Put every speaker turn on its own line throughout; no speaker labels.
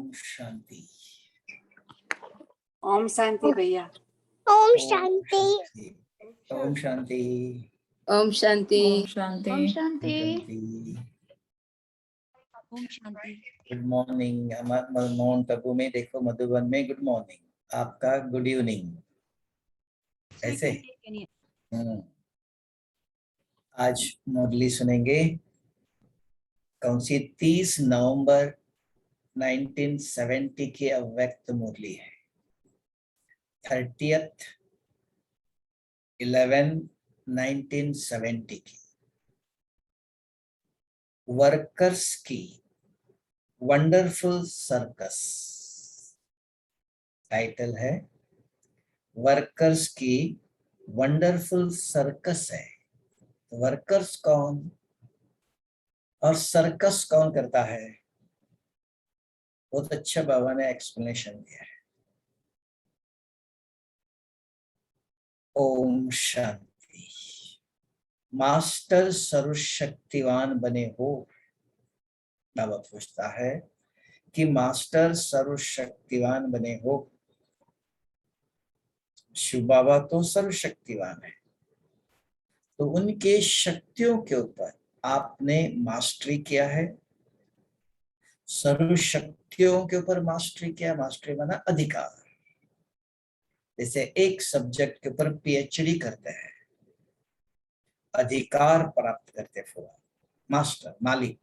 ओम शांति।
ओम शांति भैया।
ओम शांति।
ओम शांति।
ओम शांति।
ओम शांति।
ओम शांति।
ओम शांति।
Good morning. माउंट आबू में देखो, मधुबन में गुड मॉर्निंग, आपका गुड इवनिंग ऐसे। आज मुरली सुनेंगे। कौन सी? 30 नवंबर 1970 की अव्यक्त मुरली है। 30th 11/1970 की वर्कर्स की वंडरफुल सर्कस। टाइटल है वर्कर्स की वंडरफुल सर्कस है। वर्कर्स कौन और सर्कस कौन करता है? बहुत अच्छा बाबा ने एक्सप्लेनेशन दिया है। ओम शांति। मास्टर सर्वशक्तिवान बने हो। बाबा पूछता है कि मास्टर सर्वशक्तिवान बने हो। शिव बाबा तो सर्वशक्तिवान है, तो उनके शक्तियों के ऊपर आपने मास्टरी किया है। सर्वशक्तियों के ऊपर मास्टरी किया। मास्टरी माना अधिकार। जैसे एक सब्जेक्ट के ऊपर पीएचडी करते हैं, अधिकार प्राप्त करते पूरा, मास्टर मालिक।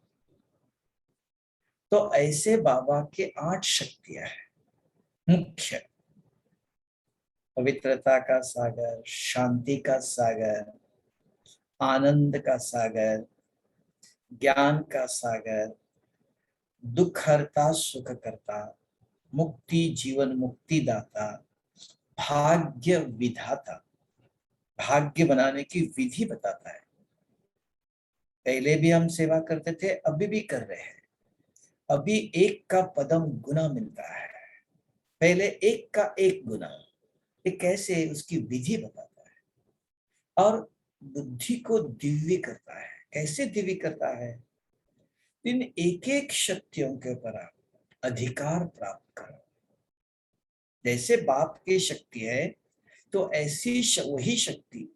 तो ऐसे बाबा के 8 शक्तियां हैं मुख्य। पवित्रता का सागर, शांति का सागर, आनंद का सागर, ज्ञान का सागर, दुख हरता सुख करता, मुक्ति जीवन मुक्ति दाता, भाग्य विधाता। भाग्य बनाने की विधि बताता है। पहले भी हम सेवा करते थे, अभी भी कर रहे हैं। अभी एक का पदम गुना मिलता है, पहले एक का एक गुना। ये कैसे, उसकी विधि बताता है। और बुद्धि को दिव्य करता है। कैसे दिव्य करता है? इन एक एक शक्तियों के ऊपर आप अधिकार प्राप्त करो। जैसे बाप की शक्ति है, तो ऐसी वही शक्ति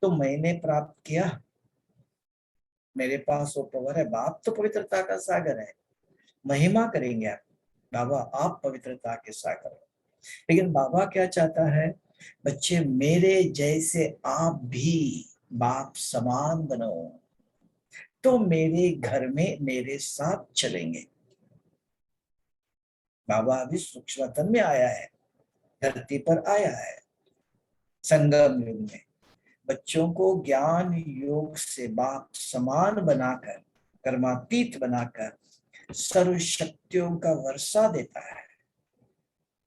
तो मैंने प्राप्त किया। मेरे पास वो पावर है। बाप तो पवित्रता का सागर है, महिमा करेंगे आप। बाबा आप पवित्रता के सागर हो। लेकिन बाबा क्या चाहता है? बच्चे मेरे जैसे आप भी बाप समान बनो, तो मेरे घर में मेरे साथ चलेंगे। बाबा अभी सूक्ष्मतम में आया है, धरती पर आया है संगम युग में। बच्चों को ज्ञान योग से बाप समान बनाकर, कर्मातीत बनाकर सर्व शक्तियों का वर्षा देता है।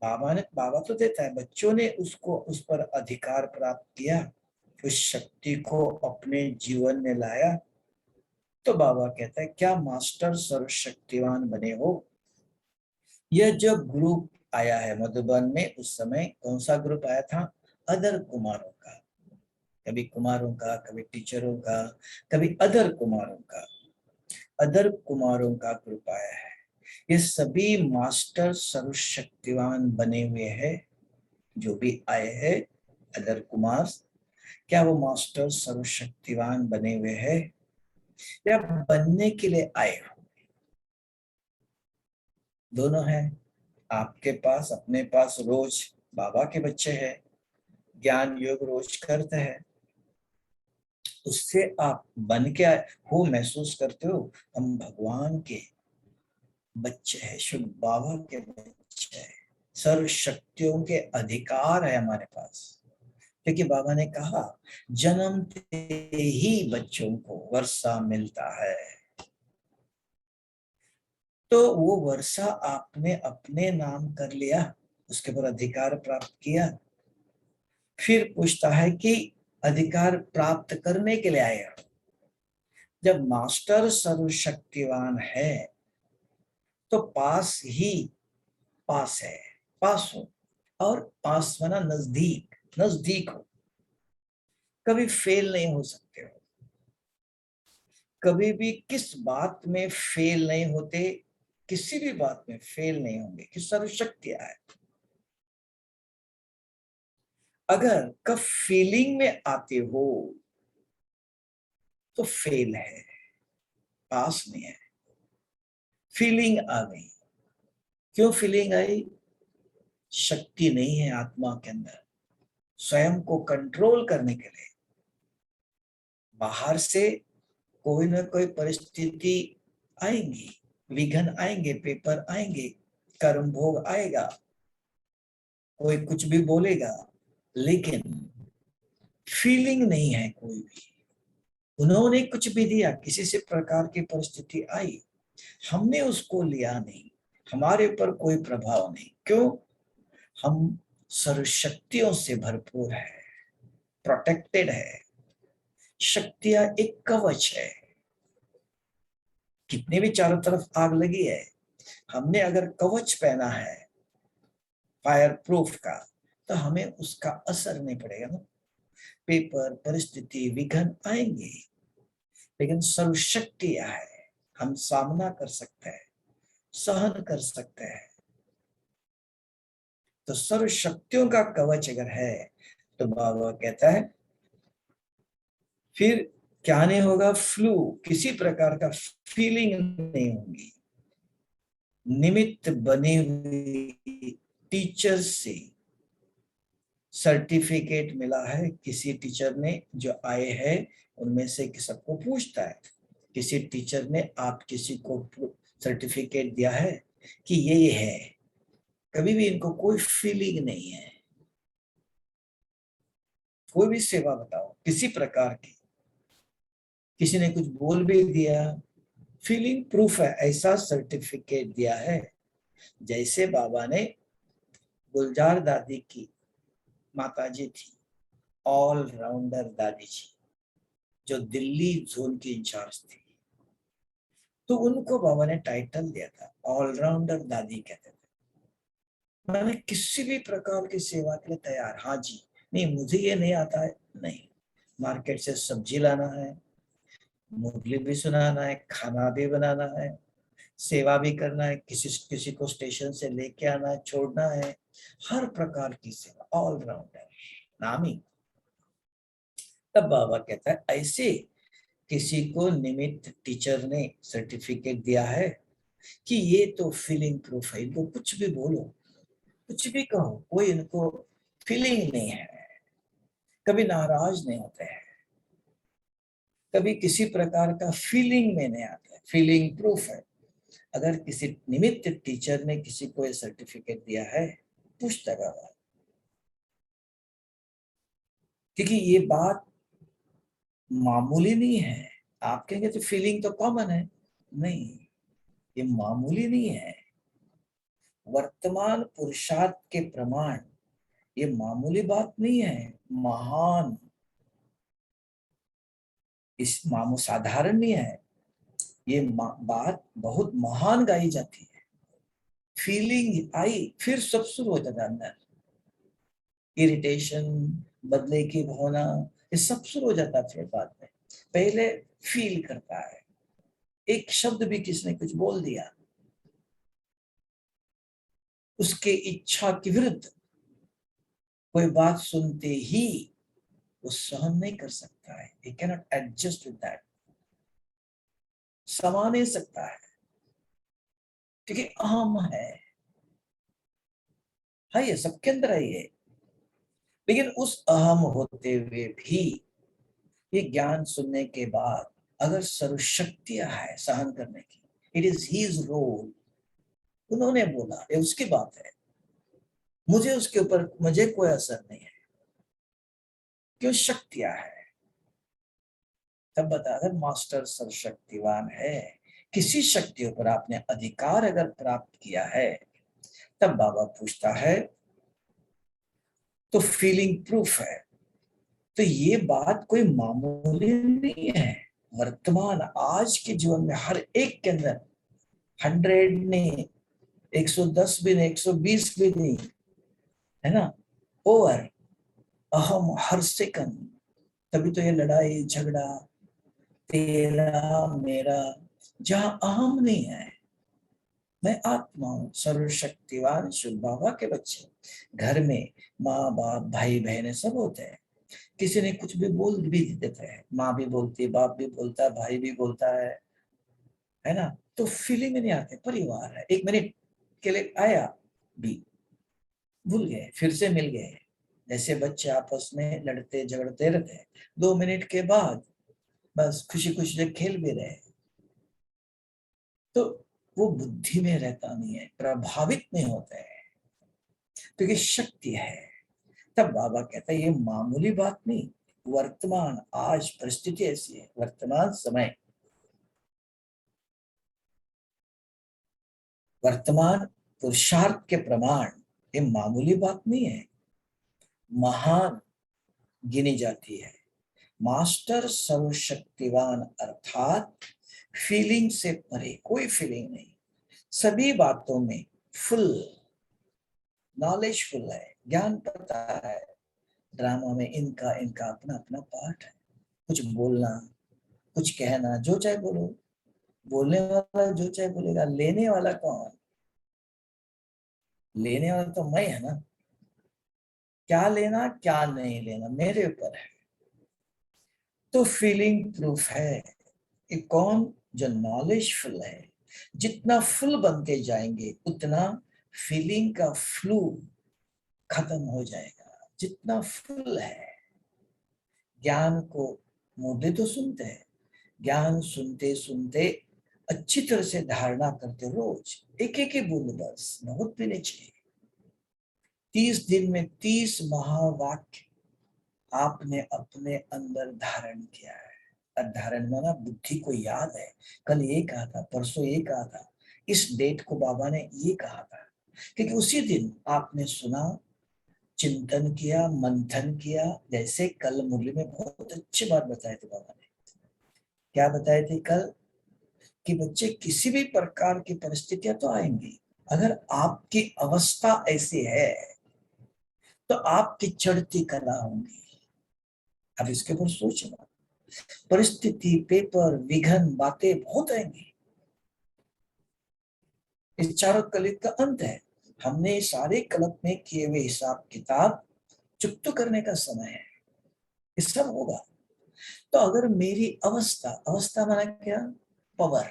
बाबा तो देता है, बच्चों ने उसको उस पर अधिकार प्राप्त किया, उस शक्ति को अपने जीवन में लाया। तो बाबा कहता है क्या मास्टर सर्वशक्तिवान बने हो। यह जो ग्रुप आया है मधुबन में, उस समय कौन सा ग्रुप आया था? अदर कुमारों का। कभी कुमारों का, कभी टीचरों का, कभी अदर कुमारों का। अदर कुमारों का ग्रुप आया है। ये सभी मास्टर सर्वशक्तिवान बने हुए हैं। जो भी आए हैं अदर कुमार, क्या वो मास्टर सर्वशक्तिवान बने हुए हैं या बनने के लिए आए हो? दोनों है आपके पास। अपने पास रोज बाबा के बच्चे हैं, ज्ञान योग रोज करते हैं, उससे आप बन के हो, महसूस करते हो हम भगवान के बच्चे हैं, शुभ बाबा के बच्चे हैं। सर्व शक्तियों के अधिकार है हमारे पास। क्योंकि बाबा ने कहा जन्मते ही बच्चों को वर्षा मिलता है। तो वो वर्षा आपने अपने नाम कर लिया, उसके ऊपर अधिकार प्राप्त किया। फिर पूछता है कि अधिकार प्राप्त करने के लिए आए हो। जब मास्टर सर्वशक्तिवान है तो पास ही पास है, पास हो। और पास माना नजदीक, नजदीक हो। कभी फेल नहीं हो सकते हो। कभी भी किस बात में फेल नहीं होते? किसी भी बात में फेल नहीं होंगे कि सर्वशक्तियां है। अगर कब फीलिंग में आते हो तो फेल है, पास नहीं है। फीलिंग आ गई, क्यों फीलिंग आई? शक्ति नहीं है आत्मा के अंदर स्वयं को कंट्रोल करने के लिए। बाहर से कोई ना कोई परिस्थिति आएंगी, विघ्न आएंगे, पेपर आएंगे, कर्म भोग आएगा, कोई कुछ भी बोलेगा, लेकिन फीलिंग नहीं है कोई भी। उन्होंने कुछ भी दिया, किसी से प्रकार की परिस्थिति आई, हमने उसको लिया नहीं, हमारे ऊपर कोई प्रभाव नहीं। क्यों? हम सर्वशक्तियों से भरपूर है, प्रोटेक्टेड है। शक्तियां एक कवच है। कितने भी चारों तरफ आग लगी है, हमने अगर कवच पहना है फायर प्रूफ का, तो हमें उसका असर नहीं पड़ेगा ना। पेपर, परिस्थिति, विघ्न आएंगे, लेकिन सर्वशक्तियां है, हम सामना कर सकते हैं, सहन कर सकते हैं। तो सर्वशक्तियों का कवच अगर है तो बाबा कहता है फिर क्या नहीं होगा? फ्लू, किसी प्रकार का फीलिंग नहीं होगी। निमित्त बनी हुई टीचर से सर्टिफिकेट मिला है, किसी टीचर ने जो आए हैं उनमें से सबको पूछता है, किसी टीचर ने आप किसी को सर्टिफिकेट दिया है कि ये है? कभी भी इनको कोई फीलिंग नहीं है। कोई भी सेवा बताओ किसी प्रकार की, किसी ने कुछ बोल भी दिया, फीलिंग प्रूफ है, ऐसा सर्टिफिकेट दिया है। जैसे बाबा ने गुलजार दादी की माताजी थी, ऑल राउंडर दादी जी, जो दिल्ली जोन की इंचार्ज थी, तो उनको बाबा ने टाइटल दिया था ऑलराउंडर दादी कहते थे। मैंने किसी भी प्रकार की सेवा के लिए तैयार। हाँ जी, नहीं मुझे ये नहीं आता है, नहीं, मार्केट से सब्जी लाना है, मुरली भी सुनाना है, खाना भी बनाना है, सेवा भी करना है, किसी को स्टेशन से लेके आना है, छोड़ना है, हर प्रकार की सेवा, ऑलराउंडर नामी। तब बाबा कहता है ऐसे किसी को निमित्त टीचर ने सर्टिफिकेट दिया है कि ये तो फीलिंग प्रूफ है, इनको कुछ भी बोलो, कुछ भी कहो, कोई इनको फीलिंग नहीं है, कभी नाराज नहीं होते हैं, कभी किसी प्रकार का फीलिंग में नहीं आता है, फीलिंग प्रूफ है। अगर किसी निमित्त टीचर ने किसी को ये सर्टिफिकेट दिया है, पूछता बाबा, क्योंकि ये बात मामूली नहीं है। आप कहेंगे तो फीलिंग तो कॉमन है, नहीं, ये मामूली नहीं है। वर्तमान पुरुषार्थ के प्रमाण ये मामूली बात नहीं है, महान, इस मामू साधारण नहीं है, ये बात बहुत महान गाई जाती है। फीलिंग आई फिर सब शुरू हो जाता है अंदर, इरिटेशन, बदले की भावना, ये सब शुरू हो जाता है फिर बाद में। पहले फील करता है, एक शब्द भी किसने कुछ बोल दिया, उसके इच्छा के विरुद्ध कोई बात सुनते ही वो सहन नहीं कर सकता है, he cannot adjust with that, समा नहीं सकता है, क्योंकि अहम है ये सबके अंदर है ये। लेकिन उस अहम होते हुए भी ये ज्ञान सुनने के बाद अगर सर्वशक्तियां है सहन करने की, इट इज हीज रोल, उन्होंने बोला ये उसकी बात है, मुझे उसके ऊपर मुझे कोई असर नहीं है, क्यों? शक्तियां है। तब बता, अगर मास्टर सर्वशक्तिवान है, किसी शक्तियों पर आपने अधिकार अगर प्राप्त किया है, तब बाबा पूछता है तो फीलिंग प्रूफ है। तो ये बात कोई मामूली नहीं है। वर्तमान आज के जीवन में हर एक के अंदर 100 नहीं, 110 भी नहीं, 120 भी नहीं, है ना, ओवर अहम हर सेकंड। तभी तो ये लड़ाई झगड़ा, तेरा मेरा, जहां अहम नहीं है, मैं आत्मा हूँ, सर्वशक्तिवान शिव बाबा के बच्चे। घर में माँ बाप भाई बहनें सब होते हैं, किसी ने कुछ भी बोल भी देते हैं, माँ भी बोलती है, बाप भी बोलता है, भाई भी बोलता है ना, तो फीलिंग में नहीं आते। परिवार है, 1 मिनट के लिए आया भी, भूल गए, फिर से मिल गए। जैसे बच्चे आपस में लड़ते झगड़ते रहते हैं, 2 मिनट के बाद बस खुशी खुशी से खेल भी रहे, तो वो बुद्धि में रहता नहीं है, प्रभावित नहीं होते हैं, क्योंकि शक्ति है। तब बाबा कहता है ये मामूली बात नहीं, वर्तमान आज परिस्थिति ऐसी है, वर्तमान समय, वर्तमान पुरुषार्थ के प्रमाण, ये मामूली बात नहीं है, महान गिनी जाती है। मास्टर सर्वशक्तिवान अर्थात फीलिंग से परे, कोई फीलिंग नहीं, सभी बातों में फुल नॉलेजफुल है, ज्ञान पता है। ड्रामा में इनका इनका अपना अपना पार्ट है, कुछ बोलना, कुछ कहना, जो चाहे बोलो, बोलने वाला जो चाहे बोलेगा, लेने वाला कौन? लेने वाला तो मैं है ना, क्या लेना क्या नहीं लेना मेरे ऊपर है। तो फीलिंग प्रूफ है कि कौन? जो नॉलेजफुल है। जितना फुल बनते जाएंगे उतना फीलिंग का फ्लू खत्म हो जाएगा। जितना फुल है, ज्ञान को मुद्दे तो सुनते हैं, ज्ञान सुनते सुनते अच्छी तरह से धारणा करते, रोज एक एक ही बूंद, बस बहुत भी नहीं चाहिए। 30 दिन में 30 महावाक्य आपने अपने अंदर धारण किया है। और धारण माना बुद्धि को याद है, कल ये कहा था, परसों ये कहा था, इस डेट को बाबा ने ये कहा था, क्योंकि उसी दिन आपने सुना, चिंतन किया, मंथन किया। जैसे कल मुरली में बहुत अच्छी बात बताए थे बाबा ने, क्या बताए थे कल? कि बच्चे किसी भी प्रकार की परिस्थितियां तो आएंगी, अगर आपकी अवस्था ऐसी है तो आपकी चढ़ती कला होंगी। अब इसके ऊपर सोचना, परिस्थिति, पेपर, विघन, बातें बहुत आएंगी। इस चारों कलित का अंत है। हमने सारे कल्प में किए हुए हिसाब किताब चुकता करने का समय है, ये सब होगा। तो अगर मेरी अवस्था, अवस्था माना क्या? पावर,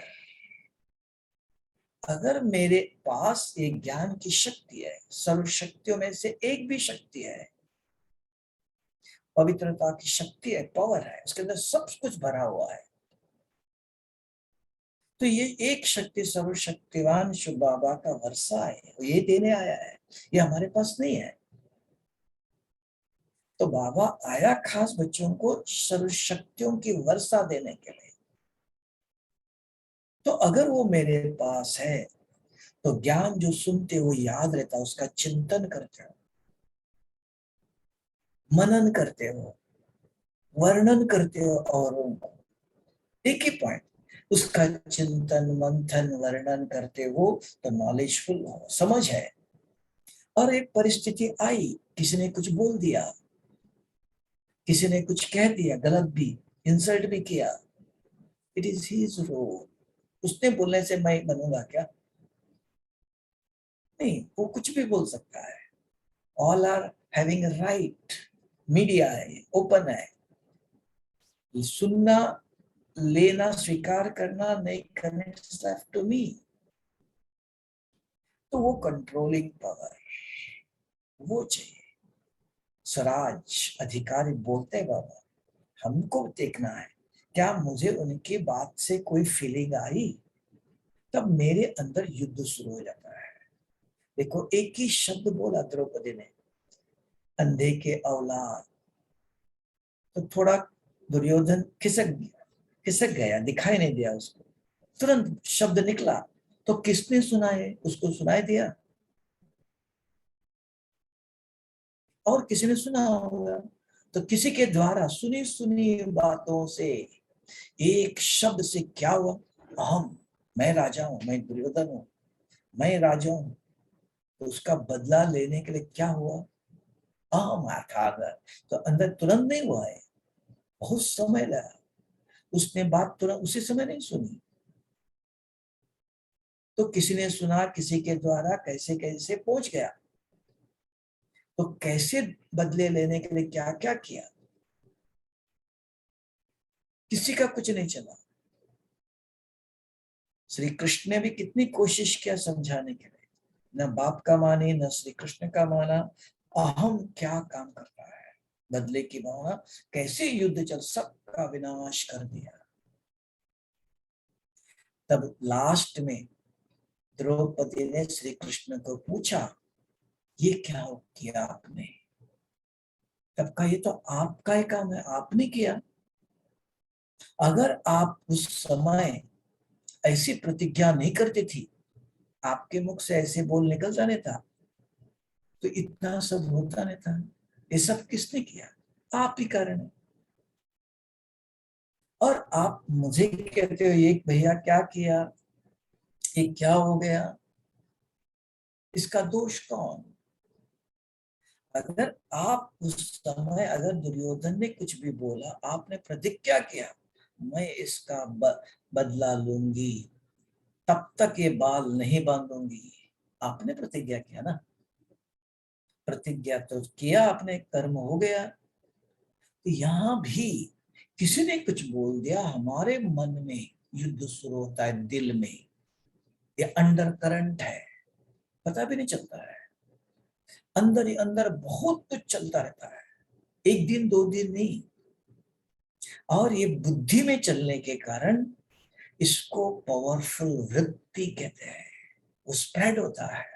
अगर मेरे पास एक ज्ञान की शक्ति है, सर्व शक्तियों में से एक भी शक्ति है, पवित्रता की शक्ति है, पावर है, उसके अंदर सब कुछ भरा हुआ है, तो ये एक शक्ति सर्वशक्तिवान शिव बाबा का वर्षा है, ये देने आया है, ये हमारे पास नहीं है। तो बाबा आया खास बच्चों को सर्वशक्तियों की वर्षा देने के लिए। तो अगर वो मेरे पास है तो ज्ञान जो सुनते हो याद रहता, उसका चिंतन करते हो, मनन करते हो, वर्णन करते हो औरों को, एक ही पॉइंट, उसका चिंतन मंथन वर्णन करते हो तो नॉलेजफुल हो, समझ है। और एक परिस्थिति आई, किसी ने कुछ बोल दिया, किसी ने कुछ कह दिया, गलत भी, इंसल्ट भी किया, इट इज हिज रोल। उसने बोलने से मैं बनूंगा क्या? नहीं, वो कुछ भी बोल सकता है। All are having right, media है, ओपन है, सुनना, लेना, स्वीकार करना, नहीं करने टू मी। तो वो कंट्रोलिंग पावर वो चाहिए। स्वराज अधिकारी बोलते बाबा, हमको देखना है क्या मुझे उनकी बात से कोई फीलिंग आई, तब मेरे अंदर युद्ध शुरू हो जाता है। देखो एक ही शब्द बोला द्रौपदी ने, अंधे के औलाद, तो थोड़ा दुर्योधन खिसक गया, दिखाई नहीं दिया उसको, तुरंत शब्द निकला, तो किसने सुनाए? उसको सुनाई दिया, और किसी ने सुना होगा। तो किसी के द्वारा सुनी सुनी बातों से, एक शब्द से क्या हुआ? अहम, मैं राजा हूं, मैं दुर्योधन हूं, मैं राजा हूं। तो उसका बदला लेने के लिए क्या हुआ? अहम था। तो अंदर तुरंत नहीं हुआ है, बहुत समय लगा। उसने बात तुरंत उसी समय नहीं सुनी, तो किसी ने सुना, किसी के द्वारा कैसे कैसे पहुंच गया। तो कैसे बदले लेने के लिए क्या क्या किया, किसी का कुछ नहीं चला। श्री कृष्ण ने भी कितनी कोशिश किया समझाने के लिए, न बाप का माने न श्री कृष्ण का माना। अहम क्या काम कर रहा है, बदले की भावना, कैसे युद्ध चल, सबका विनाश कर दिया। तब लास्ट में द्रौपदी ने श्री कृष्ण को पूछा, ये क्या किया आपने? तब का, ये तो आपका ही काम है, आपने किया। अगर आप उस समय ऐसी प्रतिज्ञा नहीं करती थी, आपके मुख से ऐसे बोल निकल जाने था, तो इतना सब होता नहीं था। ये सब किसने किया? आप ही कारण है। और आप मुझे कहते हो ये भैया क्या किया, ये क्या हो गया, इसका दोष कौन? अगर आप उस समय, अगर दुर्योधन ने कुछ भी बोला, आपने प्रतिज्ञा किया मैं इसका बदला लूंगी, तब तक ये बाल नहीं बांधूंगी, आपने प्रतिज्ञा किया ना। प्रतिज्ञा तो किया आपने, कर्म हो गया। तो यहां भी किसी ने कुछ बोल दिया, हमारे मन में युद्ध शुरू होता है, दिल में। ये अंडर करंट है, पता भी नहीं चलता है, अंदर ही अंदर बहुत कुछ चलता रहता है, एक दिन दो दिन नहीं। और ये बुद्धि में चलने के कारण इसको पावरफुल वृत्ति कहते हैं। वो स्प्रेड होता है,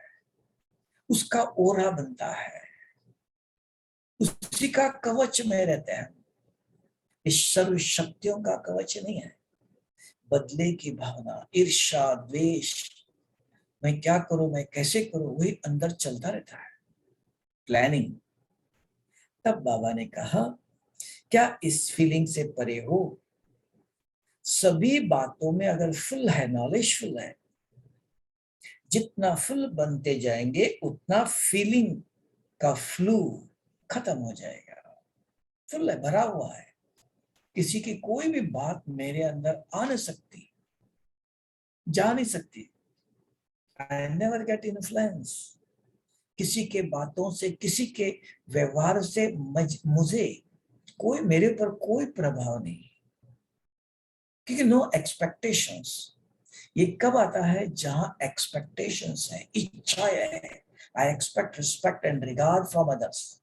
उसका ओरा बनता है, उसी का कवच में रहते हैं। इस सर्व शक्तियों का कवच नहीं है। बदले की भावना, ईर्ष्या, द्वेष, मैं क्या करूं, मैं कैसे करूं, वही अंदर चलता रहता है, प्लानिंग। तब बाबा ने कहा, क्या इस फीलिंग से परे हो? सभी बातों में अगर फुल है, नॉलेज फुल है, जितना फुल बनते जाएंगे उतना फीलिंग का फ्लू खत्म हो जाएगा। फुल है, भरा हुआ है, किसी की कोई भी बात मेरे अंदर आ नहीं सकती, जा नहीं सकती। I never get influence. किसी के बातों से, किसी के व्यवहार से मुझे कोई, मेरे ऊपर कोई प्रभाव नहीं, क्योंकि नो एक्सपेक्टेशंस। ये कब आता है? जहां एक्सपेक्टेशंस है, इच्छाएं है। I expect respect and regard from others.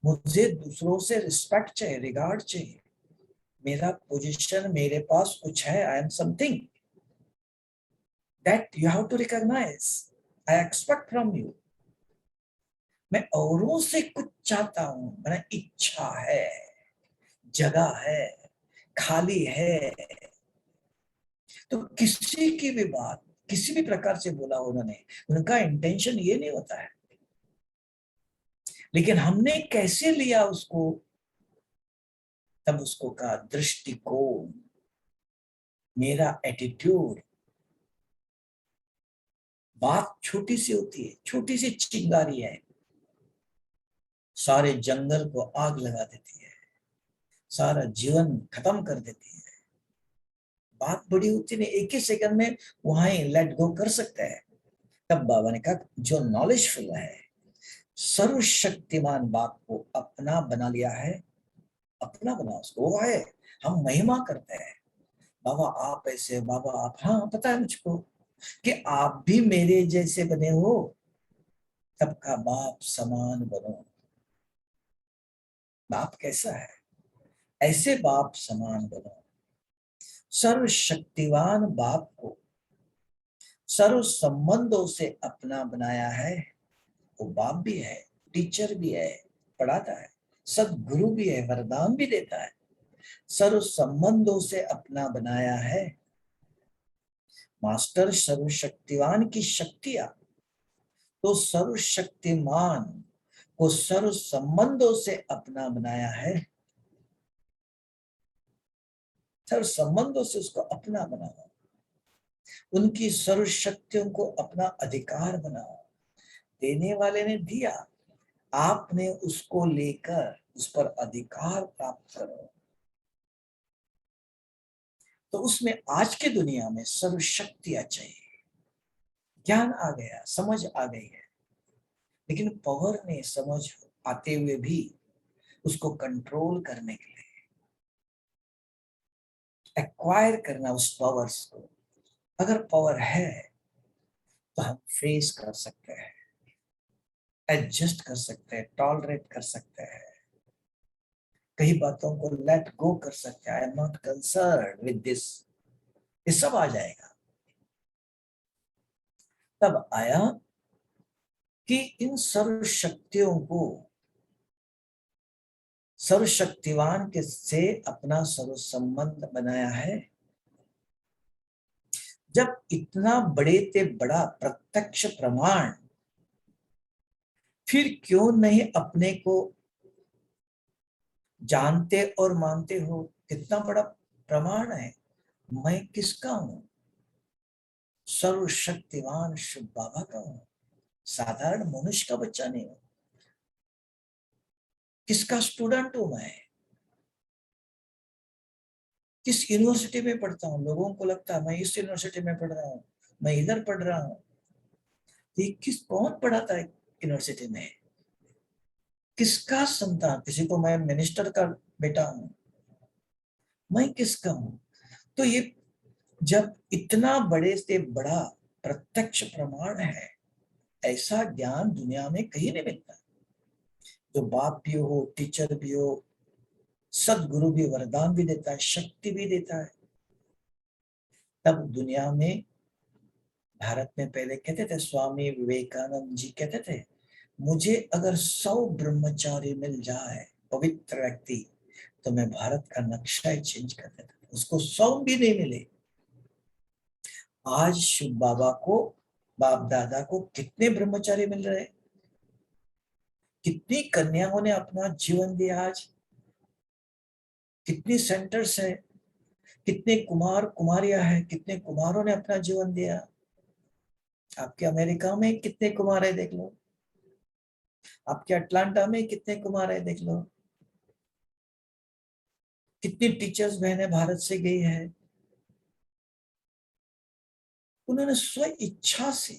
मुझे दूसरों से रिस्पेक्ट चाहिए, रिगार्ड चाहिए, मेरा पोजीशन, मेरे पास कुछ है, I am something that you have to recognise. I expect from you. मैं औरों से कुछ चाहता हूं, मेरा इच्छा है, जगह है, खाली है। तो किसी की भी बात किसी भी प्रकार से बोला उन्होंने, उनका इंटेंशन ये नहीं होता है, लेकिन हमने कैसे लिया उसको, तब उसको कहा दृष्टिकोण, मेरा एटीट्यूड। बात छोटी सी होती है, छोटी सी चिंगारी है, सारे जंगल को आग लगा देती है, सारा जीवन खत्म कर देती है। बात बड़ी होती नहीं, एक ही सेकंड में वहां ही लेट गो कर सकते हैं। तब बाबा ने कहा, जो नॉलेजफुल है, सर्वशक्तिमान बाप को अपना बना लिया है, अपना बना उसको, वो है। हम महिमा करते हैं, बाबा आप ऐसे, बाबा आप, हाँ पता है मुझको कि आप भी मेरे जैसे बने हो, तब का बाप समान बनो। बाप कैसा है? ऐसे बाप समान बनो। सर्वशक्तिवान बाप को सर्व संबंधों से अपना बनाया है। वो बाप भी है, टीचर भी है, पढ़ाता है, सदगुरु भी है, वरदान भी देता है। सर्व संबंधों से अपना बनाया है। मास्टर सर्वशक्तिवान की शक्तियां, तो सर्वशक्तिमान को सर्व संबंधों से अपना बनाया है। सर्व संबंधों से उसको अपना बनाओ, उनकी सर्व शक्तियों को अपना अधिकार बनाओ। देने वाले ने दिया, आपने उसको लेकर उस पर अधिकार प्राप्त करो। तो उसमें आज की दुनिया में सर्व शक्तियां चाहिए, ज्ञान आ गया, समझ आ गई है, लेकिन पावर ने समझ आते हुए भी उसको कंट्रोल करने के लिए, एक्वायर करना उस पावर्स को। अगर पावर है तो हम फेस कर सकते हैं, एडजस्ट कर सकते हैं, टॉलरेट कर सकते हैं, कई बातों को लेट गो कर सकते हैं। I am not concern with this, ये सब आ जाएगा। तब आया कि इन सर्व शक्तियों को सर्वशक्तिवान के से अपना सर्व संबंध बनाया है। जब इतना बड़े ते बड़ा प्रत्यक्ष प्रमाण, फिर क्यों नहीं अपने को जानते और मानते हो? कितना बड़ा प्रमाण है, मैं किसका हूं? सर्वशक्तिवान शिव बाबा का हूं, साधारण मनुष्य का बच्चा नहीं हूं। किसका स्टूडेंट हूं मैं? किस यूनिवर्सिटी में पढ़ता हूँ? लोगों को लगता है मैं इस यूनिवर्सिटी में पढ़ रहा हूँ, मैं इधर पढ़ रहा हूँ। ये किस कौन पढ़ाता है यूनिवर्सिटी में? किसका संतान? किसी को मैं मिनिस्टर का बेटा हूँ, मैं किसका हूँ? तो ये जब इतना बड़े से बड़ा प्रत्यक्ष प्रमाण है, ऐसा ज्ञान दुनिया में कहीं नहीं मिलता। जो बाप भी हो, टीचर भी हो, सदगुरु भी वरदान भी देता है, शक्ति भी देता है। तब दुनिया में, भारत में पहले कहते थे, स्वामी विवेकानंद जी कहते थे, मुझे अगर 100 ब्रह्मचारी मिल जाए, पवित्र व्यक्ति, तो मैं भारत का नक्शा ही चेंज कर देता। उसको 100 भी नहीं मिले। आज शिव बाबा को, बाप दादा को कितने ब्रह्मचारी मिल रहे हैं, कितनी कन्याओं ने अपना जीवन दिया। आज कितनी सेंटर्स है, कितने कुमार कुमारियां हैं, कितने कुमारों ने अपना जीवन दिया। आपके अमेरिका में कितने कुमार है देख लो, आपके अटलांटा में कितने कुमार है देख लो, कितनी टीचर्स बहनें भारत से गई है। उन्होंने स्व इच्छा से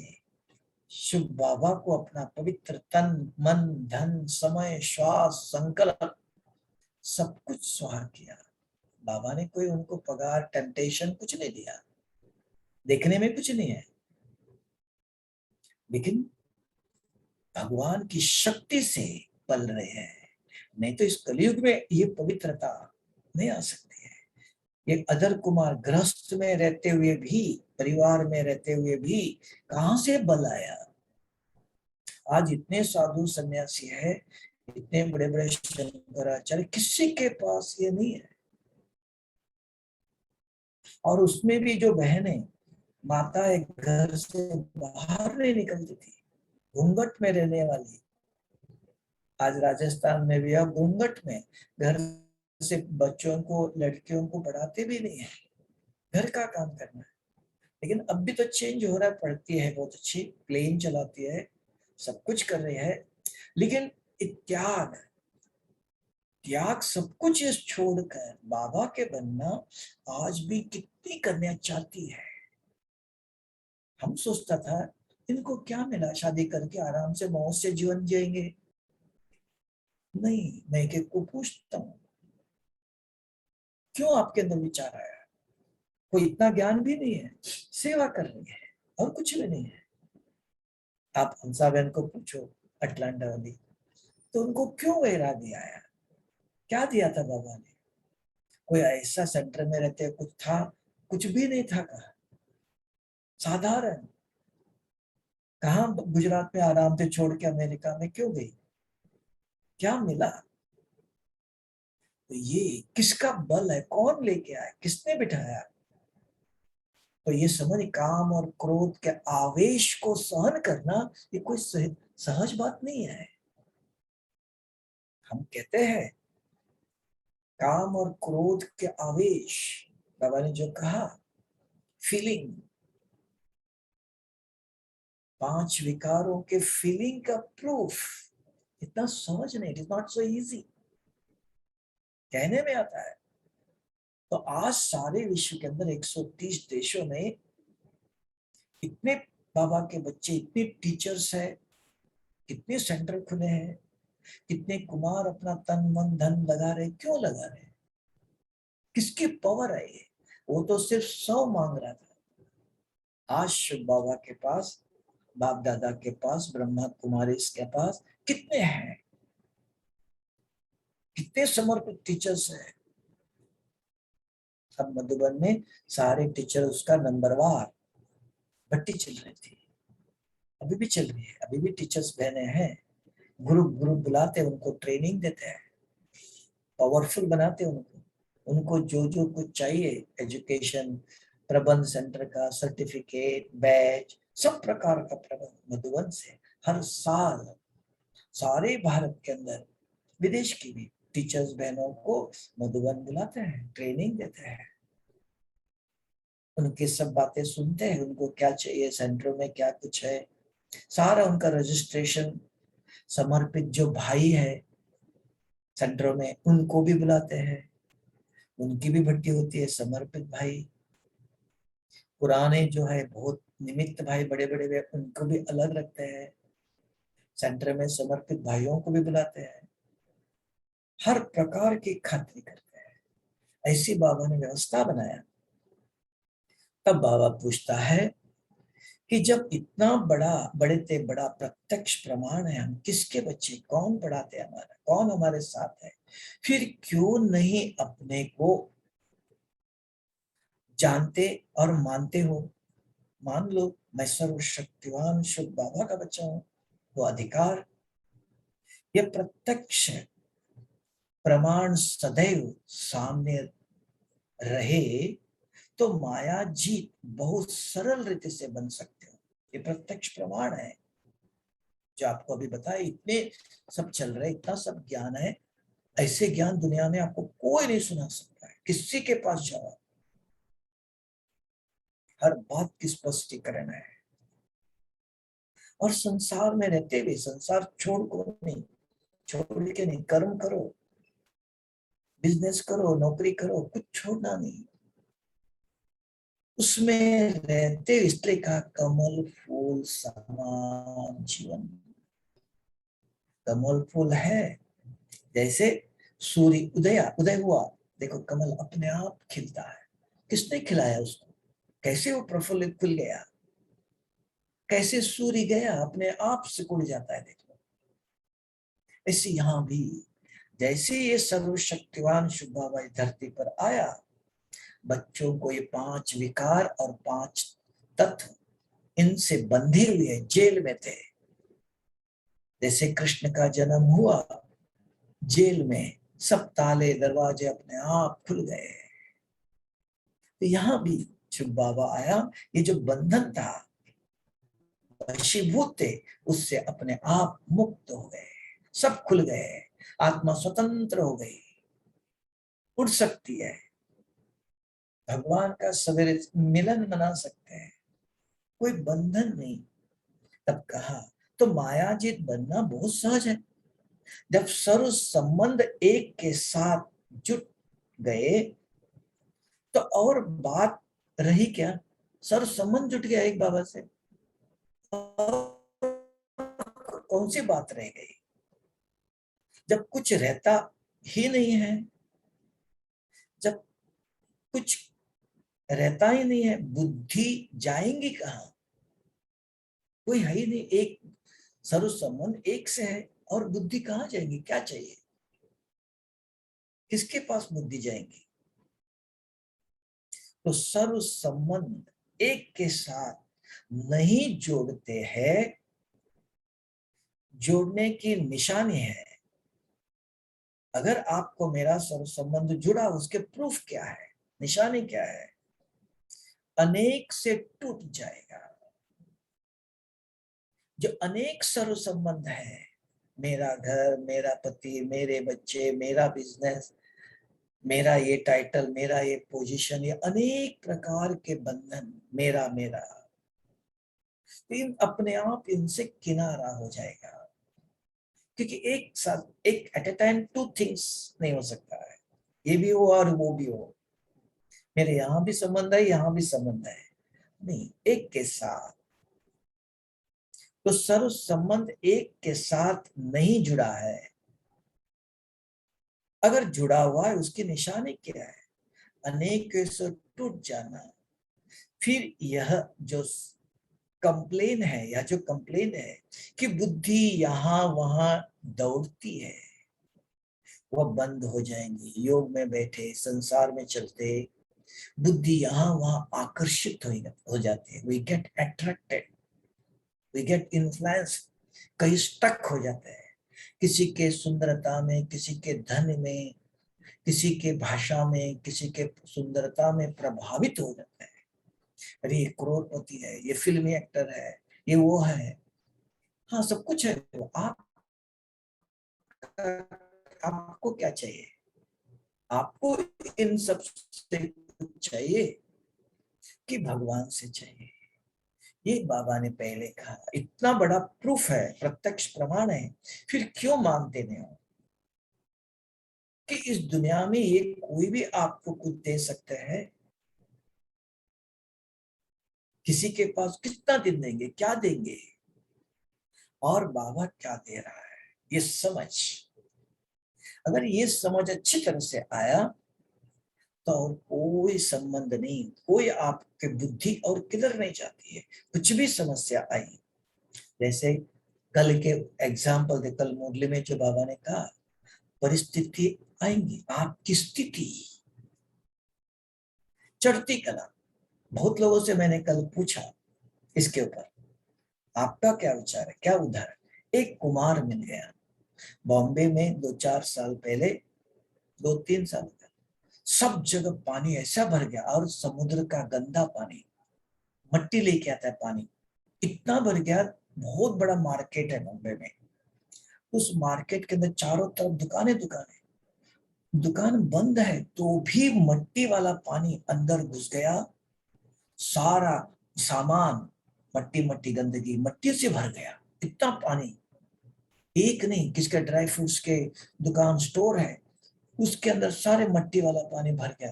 शिव बाबा को अपना पवित्र तन मन धन समय श्वास संकल्प सब कुछ स्वाहा किया। बाबा ने कोई उनको पगार टेम्पटेशन कुछ नहीं दिया, देखने में कुछ नहीं है, लेकिन भगवान की शक्ति से पल रहे हैं। नहीं तो इस कलयुग में ये पवित्रता नहीं आ सकती है। ये अदर कुमार गृहस्थ में रहते हुए भी, परिवार में रहते हुए भी कहां से बल आया? आज इतने साधु सन्यासी है, इतने बड़े बड़े शंकराचार्य, किसी के पास ये नहीं है। और उसमें भी जो बहनें, माताएं घर से बाहर नहीं निकलती थी, घूंघट में रहने वाली, आज राजस्थान में भी अब घूंघट में घर से बच्चों को, लड़कियों को पढ़ाते भी नहीं है, घर का काम करना है। लेकिन अब भी तो चेंज हो रहा है, पढ़ती है बहुत अच्छी, प्लेन चलाती है, सब कुछ कर रही है, लेकिन त्याग, त्याग सब कुछ छोड़कर बाबा के बनना आज भी कितनी कन्या चाहती है। हम सोचता था इनको क्या मिला, शादी करके आराम से मौज से जीवन जिएंगे। नहीं, मैं के को पूछता हूँ, क्यों आपके अंदर विचार आया? कोई इतना ज्ञान भी नहीं है, सेवा कर रही है और कुछ भी नहीं है। आप हंसा बहन को पूछो, अटलांटा वाली, तो उनको क्यों वैराग्य आया? क्या दिया था बाबा ने? कोई ऐसा सेंटर में रहते कुछ था? कुछ भी नहीं था। कहा साधारण, कहा गुजरात में आराम से छोड़ के अमेरिका में क्यों गई? क्या मिला? तो ये किसका बल है, कौन लेके आया, किसने बिठाया? तो ये समझ, काम और क्रोध के आवेश को सहन करना ये कोई सहज बात नहीं है। हम कहते हैं काम और क्रोध के आवेश, बाबा ने जो कहा फीलिंग, 5 विकारों के फीलिंग का प्रूफ इतना सहज नहीं, it is not so easy, कहने में आता है। तो आज सारे विश्व के अंदर 130 देशों में इतने बाबा के बच्चे, इतने टीचर्स है, कितने सेंटर खुले हैं, कितने कुमार अपना तन मन धन लगा रहे, क्यों लगा रहे? किसकी पावर है ये? वो तो सिर्फ 100 मांग रहा था। आज शिव बाबा के पास, बाप दादा के पास, ब्रह्मा कुमारी के पास कितने हैं? कितने समर्पित टीचर्स हैं? अब मधुबन में सारे टीचर उसका नंबरवार भट्टी चल रही थी, अभी भी चल रही है, अभी भी टीचर्स बहने हैं, ग्रुप ग्रुप बुलाते, उनको ट्रेनिंग देते हैं, पावरफुल बनाते उनको, उनको जो जो कुछ चाहिए, एजुकेशन, प्रबंध सेंटर का सर्टिफिकेट, बैच, सब प्रकार का प्रबंध मधुबन से हर साल सारे भारत के अंदर, विदेश की भी टीचर्स बहनों को मधुबन बुलाते हैं, ट्रेनिंग देते हैं, उनकी सब बातें सुनते हैं, उनको क्या चाहिए, सेंटरों में क्या कुछ है, सारा उनका रजिस्ट्रेशन, समर्पित जो भाई है सेंटरों में उनको भी बुलाते हैं, उनकी भी भर्ती होती है, समर्पित भाई। पुराने जो है बहुत निमित्त भाई बड़े बड़े वे, उनको भी अलग रखते हैं, सेंटर में समर्पित भाइयों को भी बुलाते हैं, हर प्रकार की खातिरी करते हैं। ऐसी बाबा ने व्यवस्था बनाया। तब बाबा पूछता है कि जब इतना बड़ा, बड़े ते बड़ा प्रत्यक्ष प्रमाण है, हम किसके बच्चे, कौन पढ़ाते हमारा, कौन हमारे साथ है, फिर क्यों नहीं अपने को जानते और मानते हो? मान लो मैं सर्वशक्तिवान शुभ बाबा का बच्चा हूं, वो अधिकार, ये प्रत्यक्ष प्रमाण सदैव सामने रहे तो माया जीत बहुत सरल रीति से बन सकते हो। ये प्रत्यक्ष प्रमाण है जो आपको अभी बताया, इतने सब चल रहे, इतना सब ज्ञान है, ऐसे ज्ञान दुनिया में आपको कोई नहीं सुना सकता है, किसी के पास जाओ, हर बात की स्पष्टीकरण है। और संसार में रहते हुए, संसार छोड़ को नहीं, छोड़ के नहीं, कर्म करो, बिजनेस करो, नौकरी करो, कुछ छोड़ना नहीं, उसमें रहते, इसलिए कहा कमल फूल समान जीवन। कमल फूल है, जैसे सूर्य उदय हुआ, देखो कमल अपने आप खिलता है, किसने खिलाया उसको, कैसे वो प्रफुल्लित खुल गया, कैसे सूर्य गया अपने आप सिकुड़ जाता है, देखो। ऐसे यहां भी जैसे ये सर्वशक्तिवान शुभ बाबा इस धरती पर आया, बच्चों को ये 5 विकार और 5 तत्व इनसे बंधे हुए जेल में थे। जैसे कृष्ण का जन्म हुआ, जेल में सब ताले दरवाजे अपने आप खुल गए, तो यहाँ भी शुभ बाबा आया, ये जो बंधन था, वशीभूत थे, उससे अपने आप मुक्त हो गए, सब खुल गए, आत्मा स्वतंत्र हो गई, उड़ सकती है, भगवान का सवेरे मिलन मना सकते हैं, कोई बंधन नहीं। तब कहा तो मायाजीत बनना बहुत सहज है। जब सर्व संबंध एक के साथ जुट गए तो और बात रही क्या? सर्व संबंध जुट गया एक बाबा से, कौन सी बात रह गई? जब कुछ रहता ही नहीं है, जब कुछ रहता ही नहीं है, बुद्धि जाएंगी कहाँ? कोई है ही नहीं, एक सर्व संबंध एक से है, और बुद्धि कहाँ जाएगी? क्या चाहिए, किसके पास बुद्धि जाएंगी? तो सर्व संबंध एक के साथ नहीं जोड़ते हैं, जोड़ने की निशानी है। अगर आपको मेरा सर्व संबंध जुड़ा, उसके प्रूफ क्या है, निशानी क्या है? अनेक से टूट जाएगा। जो अनेक सर्व संबंध है, मेरा घर, मेरा पति, मेरे बच्चे, मेरा बिजनेस, मेरा ये टाइटल, मेरा ये पोजीशन, ये अनेक प्रकार के बंधन, मेरा मेरा, इन अपने आप इनसे किनारा हो जाएगा। क्योंकि एक साथ, एक एट ए टाइम 2 थिंग्स नहीं हो सकता है, ये भी हो और वो भी हो, मेरे यहाँ भी संबंध है, यहाँ भी संबंध है, नहीं, एक के साथ तो सर्व संबंध एक के साथ नहीं जुड़ा है। अगर जुड़ा हुआ है उसकी निशानी क्या है? अनेक से टूट जाना। फिर यह जो कंप्लेन है या जो कंप्लेन है कि बुद्धि यहां वहां दौड़ती है, वह बंद हो जाएंगी। योग में बैठे, संसार में चलते, बुद्धि यहां वहां आकर्षित हो जाती है। We get attracted, we get influence, कहीं स्टक हो जाते हैं किसी के सुंदरता में, किसी के धन में, किसी के भाषा में, किसी के सुंदरता में प्रभावित हो जाते हैं। अरे ये करोड़पति है, ये फिल्मी एक्टर है, ये वो है। हाँ सब कुछ है। तो आपको क्या चाहिए? आपको इन सब से कुछ चाहिए कि भगवान से चाहिए? ये बाबा ने पहले कहा। इतना बड़ा प्रूफ है, प्रत्यक्ष प्रमाण है, फिर क्यों मानते नहीं हो कि इस दुनिया में ये कोई भी आपको कुछ दे सकते हैं? किसी के पास कितना दिन देंगे, क्या देंगे? और बाबा क्या दे रहा है, ये समझ। अगर ये समझ अच्छी तरह से आया तो कोई संबंध नहीं, कोई आपके बुद्धि और किधर नहीं जाती है। कुछ भी समस्या आई, जैसे कल के एग्जाम्पल दे, कल मुरली में जो बाबा ने कहा, परिस्थिति आएंगी, आपकी स्थिति चढ़ती कला। बहुत लोगों से मैंने कल पूछा इसके ऊपर, आपका क्या विचार है, क्या उदाहरण? एक कुमार मिल गया बॉम्बे में 2-4 साल पहले, 2-3 साल पहले। सब जगह पानी ऐसा भर गया, और समुद्र का गंदा पानी, मट्टी लेके आता है पानी, इतना भर गया। बहुत बड़ा मार्केट है मुंबई में। उस मार्केट के अंदर चारों तरफ दुकानें दुकानें, दुकान बंद है तो भी मट्टी वाला पानी अंदर घुस गया। सारा सामान मट्टी मट्टी, गंदगी मट्टी से भर गया। इतना पानी, एक नहीं, किसका ड्राई फ्रूट्स के दुकान स्टोर है, उसके अंदर सारे मट्टी वाला पानी भर गया।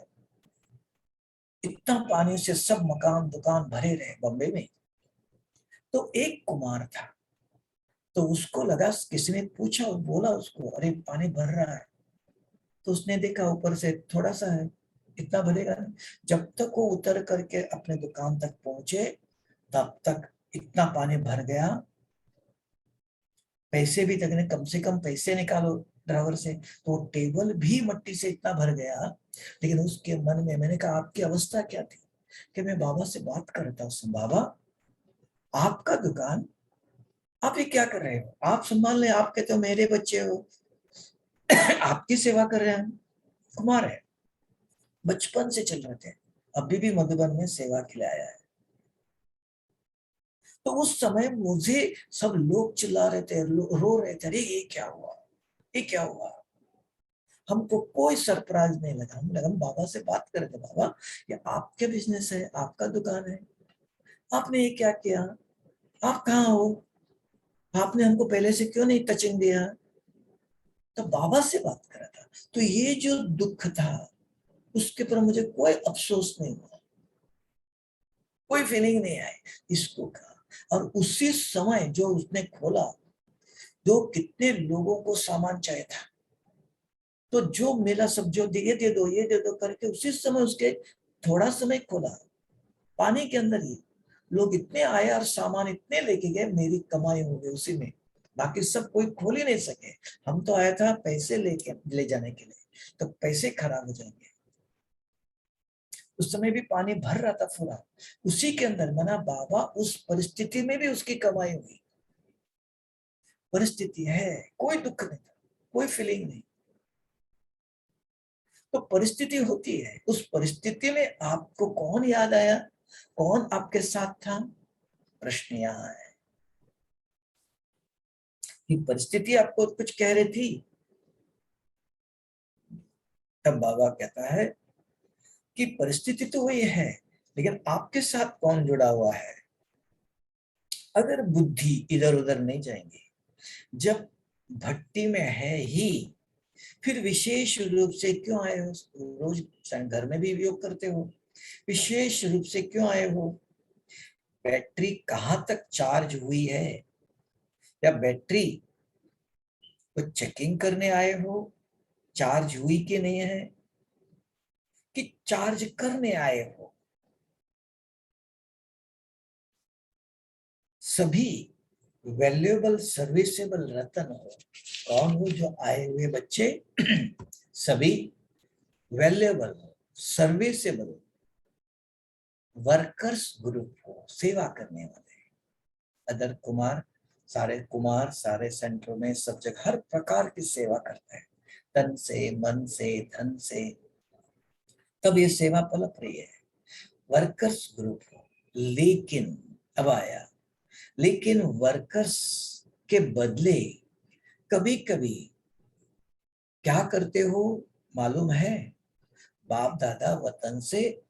इतना पानी से सब मकान दुकान भरे रहे बॉम्बे में। तो एक कुमार था, तो उसको लगा, किसी ने पूछा और बोला उसको, अरे पानी भर रहा है। तो उसने देखा ऊपर से थोड़ा सा है, इतना भरेगा नहीं। जब तक वो उतर करके अपने दुकान तक पहुंचे, तब तक इतना पानी भर गया। पैसे भी तक ने, कम से कम पैसे निकालो ड्राइवर से, तो टेबल भी मट्टी से इतना भर गया। लेकिन उसके मन में, मैंने कहा आपकी अवस्था क्या थी? कि मैं बाबा से बात कर रहा था, बाबा आपका दुकान, आप ये क्या कर रहे हो? आप संभाल ले, आप कहते हो मेरे बच्चे हो, आपकी सेवा कर रहे हैं। कुमार है, बचपन से चल रहे थे, अभी भी मधुबन में सेवा खिलाया है। तो उस समय मुझे सब लोग चिल्ला रहे थे, रो रहे थे, अरे ये क्या हुआ, ये क्या हुआ? हमको कोई सरप्राइज नहीं लगा। हम बाबा से बात कर रहे थे, बाबा ये आपके बिजनेस है, आपका दुकान है, आपने ये क्या किया? आप कहाँ हो? आपने हमको पहले से क्यों नहीं टचिंग दिया? तो बाबा से बात कर रहा था। तो ये जो दुख था, उसके पर मुझे कोई अफसोस नहीं हुआ, कोई फीलिंग नहीं आई। इसको कहा, और उसी समय जो उसने खोला, जो कितने लोगों को सामान चाहिए था, तो जो मिला सब, जो ये दे दो, ये दे दो करके, उसी समय उसके थोड़ा समय खोला, पानी के अंदर ही लोग इतने आए और सामान इतने लेके गए, मेरी कमाई हो गई उसी में। बाकी सब कोई खोल ही नहीं सके। हम तो आया था पैसे लेके ले जाने के लिए, तो पैसे खराब हो जाएंगे। उस समय भी पानी भर रहा था पूरा, उसी के अंदर मना बाबा, उस परिस्थिति में भी उसकी कमाई हुई। परिस्थिति है, कोई दुख नहीं था, कोई फीलिंग नहीं। तो परिस्थिति होती है, उस परिस्थिति में आपको कौन याद आया, कौन आपके साथ था? प्रश्न यहाँ है कि परिस्थिति आपको कुछ कह रही थी, तब बाबा कहता है कि परिस्थिति तो वही है, लेकिन आपके साथ कौन जुड़ा हुआ है? अगर बुद्धि इधर उधर नहीं जाएंगी, जब भट्टी में है ही, फिर विशेष रूप से क्यों आए हो? रोज घर में भी योग करते हो, विशेष रूप से क्यों आए हो? बैटरी कहाँ तक चार्ज हुई है, या बैटरी को चेकिंग करने आए हो, चार्ज हुई कि नहीं है, कि चार्ज करने आए हो? सभी वैल्यूएबल सर्विसेबल रतन हो। कौन हो? जो आए हुए बच्चे सभी वैल्यूएबल हो, सर्विसेबल वर्कर्स ग्रुप हो, सेवा करने वाले। अदर कुमार सारे सेंटरों में सब जगह हर प्रकार की सेवा करते हैं, तन से, मन से, धन से, तब ये सेवा पलक रही है। वर्कर्स ग्रुप हो। लेकिन अब आया, लेकिन वर्कर्स के बदले कभी कभी क्या करते हो मालूम है? बाप दादा वतन से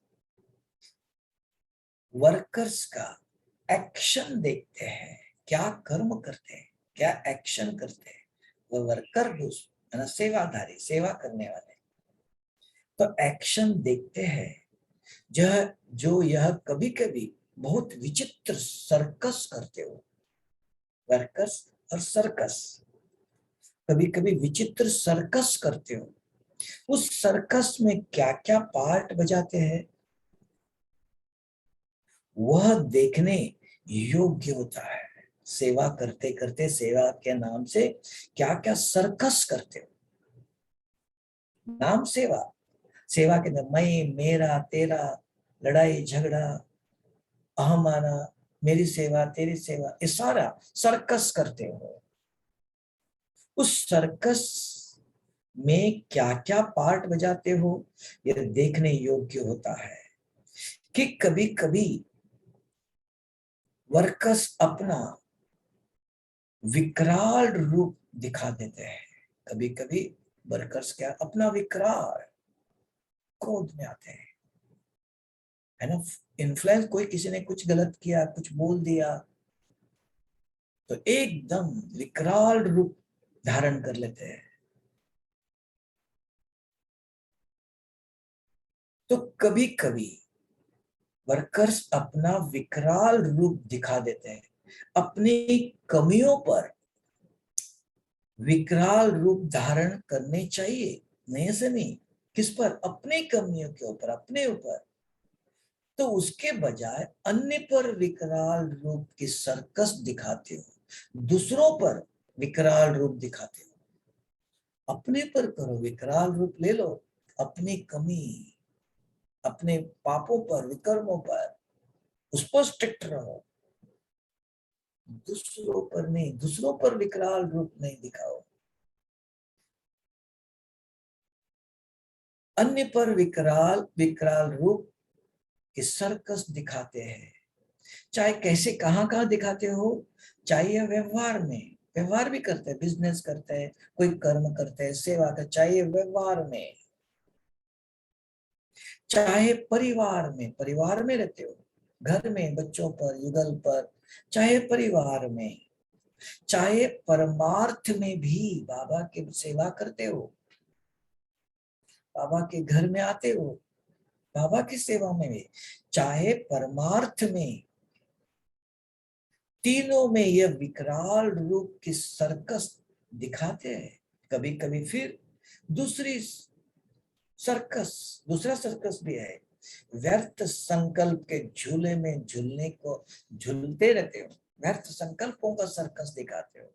वर्कर्स का एक्शन देखते हैं, क्या कर्म करते हैं, क्या एक्शन करते हैं। वो वर्कर है ना, सेवाधारी, सेवा करने वाले, तो एक्शन देखते हैं। जो यह कभी कभी बहुत विचित्र सर्कस करते हो, वर्कर्स और सर्कस, कभी कभी विचित्र सर्कस करते हो। उस सर्कस में क्या क्या पार्ट बजाते हैं वह देखने योग्य होता है। सेवा करते करते सेवा के नाम से क्या क्या सर्कस करते हो। नाम सेवा, सेवा के अंदर मैं, मेरा, तेरा, लड़ाई झगड़ा, अहम आना, मेरी सेवा तेरी सेवा, ये सारा सर्कस करते हो। उस सर्कस में क्या क्या पार्ट बजाते हो यह देखने योग्य होता है। कि कभी कभी वर्कर्स अपना विकराल रूप दिखा देते हैं। कभी कभी वर्कर्स क्या अपना विकराल क्रोध में आते हैं, है ना। इन्फ्लुएंस, कोई किसी ने कुछ गलत किया, कुछ बोल दिया, तो एकदम विकराल रूप धारण कर लेते हैं। तो कभी कभी वर्कर्स अपना विकराल रूप दिखा देते हैं। अपनी कमियों पर विकराल रूप धारण करने चाहिए, नहीं से नहीं। किस पर? अपनी कमियों के ऊपर, अपने ऊपर। तो उसके बजाय अन्य पर विकराल रूप की सर्कस दिखाते हो, दूसरों पर विकराल रूप दिखाते हो। अपने पर करो, विकराल रूप ले लो, अपनी कमी, अपने पापों पर, विकर्मों पर, उस पर स्ट्रिक्ट रहो। दूसरों पर नहीं, दूसरों पर विकराल रूप नहीं दिखाओ। अन्य पर विकराल विकराल रूप के सर्कस दिखाते हैं। चाहे कैसे, कहां कहां दिखाते हो, चाहे व्यवहार में, व्यवहार भी करते हैं, बिजनेस करते हैं, कोई कर्म करते हैं, सेवा करते, चाहे व्यवहार में, चाहे परिवार में रहते हो, घर में बच्चों पर, युगल पर, चाहे परिवार में, चाहे परमार्थ में भी बाबा की सेवा करते हो, बाबा के घर में आते हो, बाबा की सेवा में भी, चाहे परमार्थ में, तीनों में यह विकराल रूप की सर्कस दिखाते हैं। कभी कभी फिर दूसरा सर्कस भी है। व्यर्थ संकल्प के झूले में झूलने को झूलते रहते हो, व्यर्थ संकल्पों का सर्कस दिखाते हो।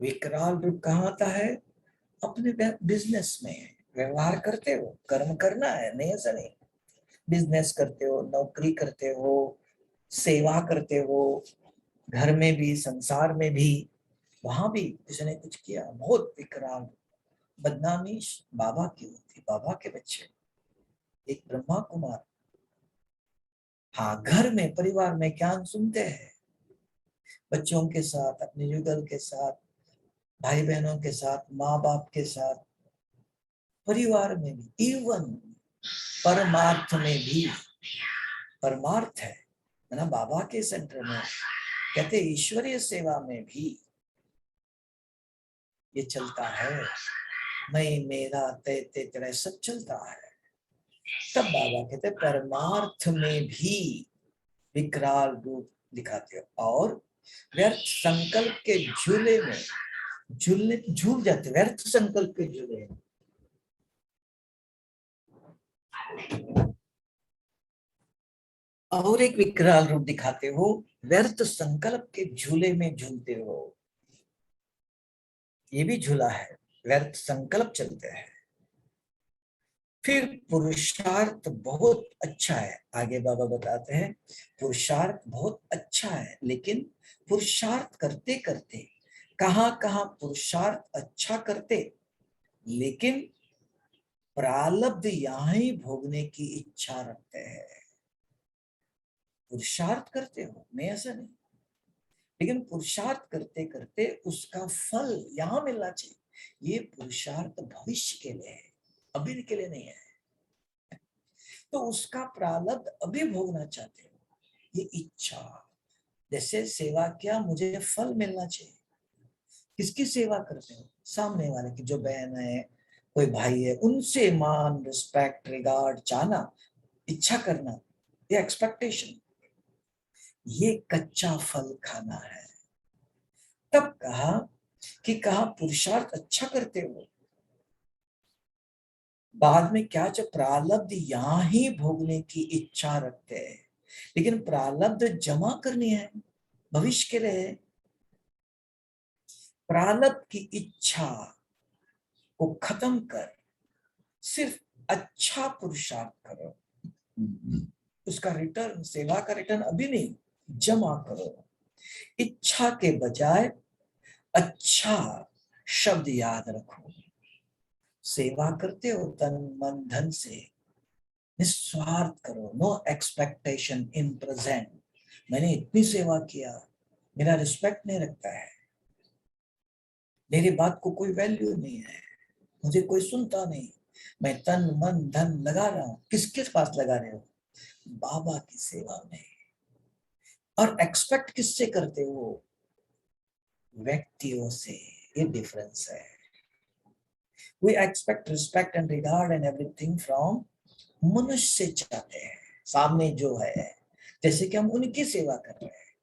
विकराल रूप कहाँ आता है? अपने बिजनेस में व्यवहार करते हो, कर्म करना है, नहीं ऐसा नहीं। बिजनेस करते हो, नौकरी करते हो, सेवा करते हो, घर में भी, संसार में भी, वहां भी किसी ने कुछ किया, बहुत विकराल बदनामी बाबा की होती, बाबा के बच्चे। एक ब्रह्मा कुमार, हाँ, घर में परिवार में ज्ञान सुनते हैं, बच्चों के साथ, अपने युगल के साथ, भाई बहनों के साथ, माँ बाप के साथ, परिवार में भी, इवन परमार्थ में भी। परमार्थ है ना, बाबा के सेंटर में कहते ईश्वरीय सेवा में भी ये चलता है। मैं, मेरा, ते तेरा सब चलता है। तब बाबा कहते परमार्थ में भी विकराल रूप दिखाते हो। और व्यर्थ संकल्प के झूले में झूल जाते, व्यर्थ संकल्प के झूले में। और एक विकराल रूप दिखाते हो, व्यर्थ संकल्प के झूले में झूलते हो। ये भी झूला है, व्यर्थ संकल्प चलते हैं। फिर पुरुषार्थ बहुत अच्छा है, आगे बाबा बताते हैं पुरुषार्थ बहुत अच्छा है, लेकिन पुरुषार्थ करते करते कहां कहां पुरुषार्थ अच्छा करते, लेकिन प्रारब्ध यहां ही भोगने की इच्छा रखते हैं। पुरुषार्थ करते हो, मैं ऐसा नहीं, लेकिन पुरुषार्थ करते करते उसका फल यहां मिलना चाहिए। ये पुरुषार्थ भविष्य के लिए है, अभी के लिए नहीं है। तो उसका प्रारब्ध अभी भोगना चाहते हो, ये इच्छा। जैसे सेवा किया, मुझे फल मिलना चाहिए। किसकी सेवा करते हो? सामने वाले की, जो बहन है, कोई भाई है, उनसे मान, रिस्पेक्ट, रिगार्ड चाहना, इच्छा करना, ये एक्सपेक्टेशन, ये कच्चा फल खाना है। तब कहा कि कहा पुरुषार्थ अच्छा करते हो, बाद में क्या, जो प्रारब्ध यहां ही भोगने की इच्छा रखते हैं, लेकिन प्रारब्ध जमा करनी है, भविष्य के लिए। प्रारब्ध की इच्छा को खत्म कर सिर्फ अच्छा पुरुषार्थ करो, उसका रिटर्न, सेवा का रिटर्न अभी नहीं, जमा करो। इच्छा के बजाय अच्छा शब्द याद रखो। सेवा करते हो तन मन धन से, निस्वार्थ करो, नो एक्सपेक्टेशन इन प्रेजेंट। मैंने इतनी सेवा किया, मेरा रिस्पेक्ट नहीं रखता है, मेरी बात को कोई वैल्यू नहीं है, मुझे कोई सुनता नहीं, मैं तन मन धन लगा रहा हूं। किसके पास लगा रहे हो? बाबा की सेवा में। और एक्सपेक्ट किससे करते हो? व्यक्तियों से। ये डिफरेंस है। We expect respect and regard and everything from मनुष्य से चाहते हैं, सामने जो है, जैसे कि हम उनकी सेवा कर रहे हैं।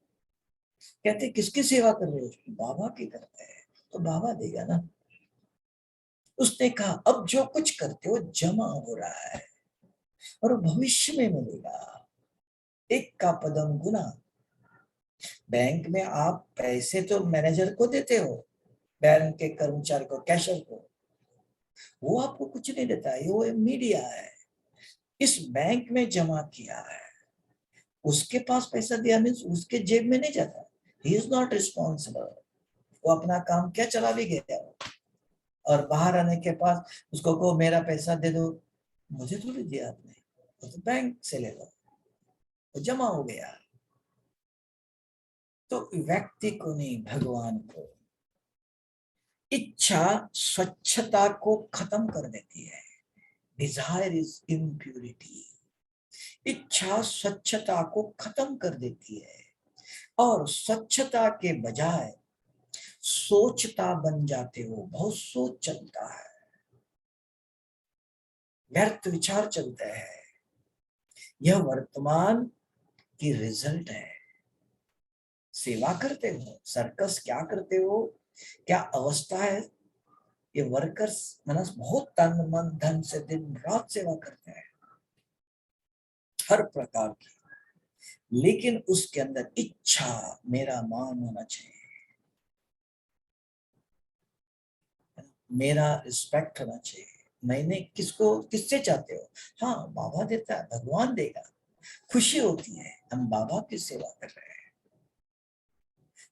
कहते किसकी सेवा कर रहे हो? बाबा की करते हैं, तो बाबा देगा ना। उसने कहा अब जो कुछ करते हो जमा हो रहा है और भविष्य में मिलेगा। एक का पदम गुना। बैंक में आप पैसे तो मैनेजर को देते हो, बैंक के कर्मचारी को, कैशियर को, वो आपको कुछ नहीं देता है, वो मीडिया है। इस बैंक में जमा किया है, उसके पास पैसा दिया मीन्स उसके जेब में नहीं जाता। He is not responsible. वो अपना काम क्या चला भी गया, और बाहर आने के पास उसको कहो मेरा पैसा दे दो, मुझे थोड़ी दिया आपने, तो बैंक से ले लो, तो जमा हो गया। तो व्यक्ति को नहीं, भगवान को। इच्छा स्वच्छता को खत्म कर देती है। Desire is impurity. इच्छा स्वच्छता को खत्म कर देती है, और स्वच्छता के बजाय सोचता बन जाते हो। बहुत सोच चलता है, व्यर्थ विचार चलते हैं। यह वर्तमान की रिजल्ट है। सेवा करते हो, सर्कस क्या करते हो, क्या अवस्था है। ये वर्कर्स मनस बहुत तन मन धन से दिन रात सेवा करते हैं, हर प्रकार की, लेकिन उसके अंदर इच्छा, मेरा मान होना चाहिए, मेरा रिस्पेक्ट होना चाहिए। मैंने किसको, किससे चाहते हो? हाँ बाबा देता है, भगवान देगा, खुशी होती है, हम बाबा की सेवा कर रहे हैं।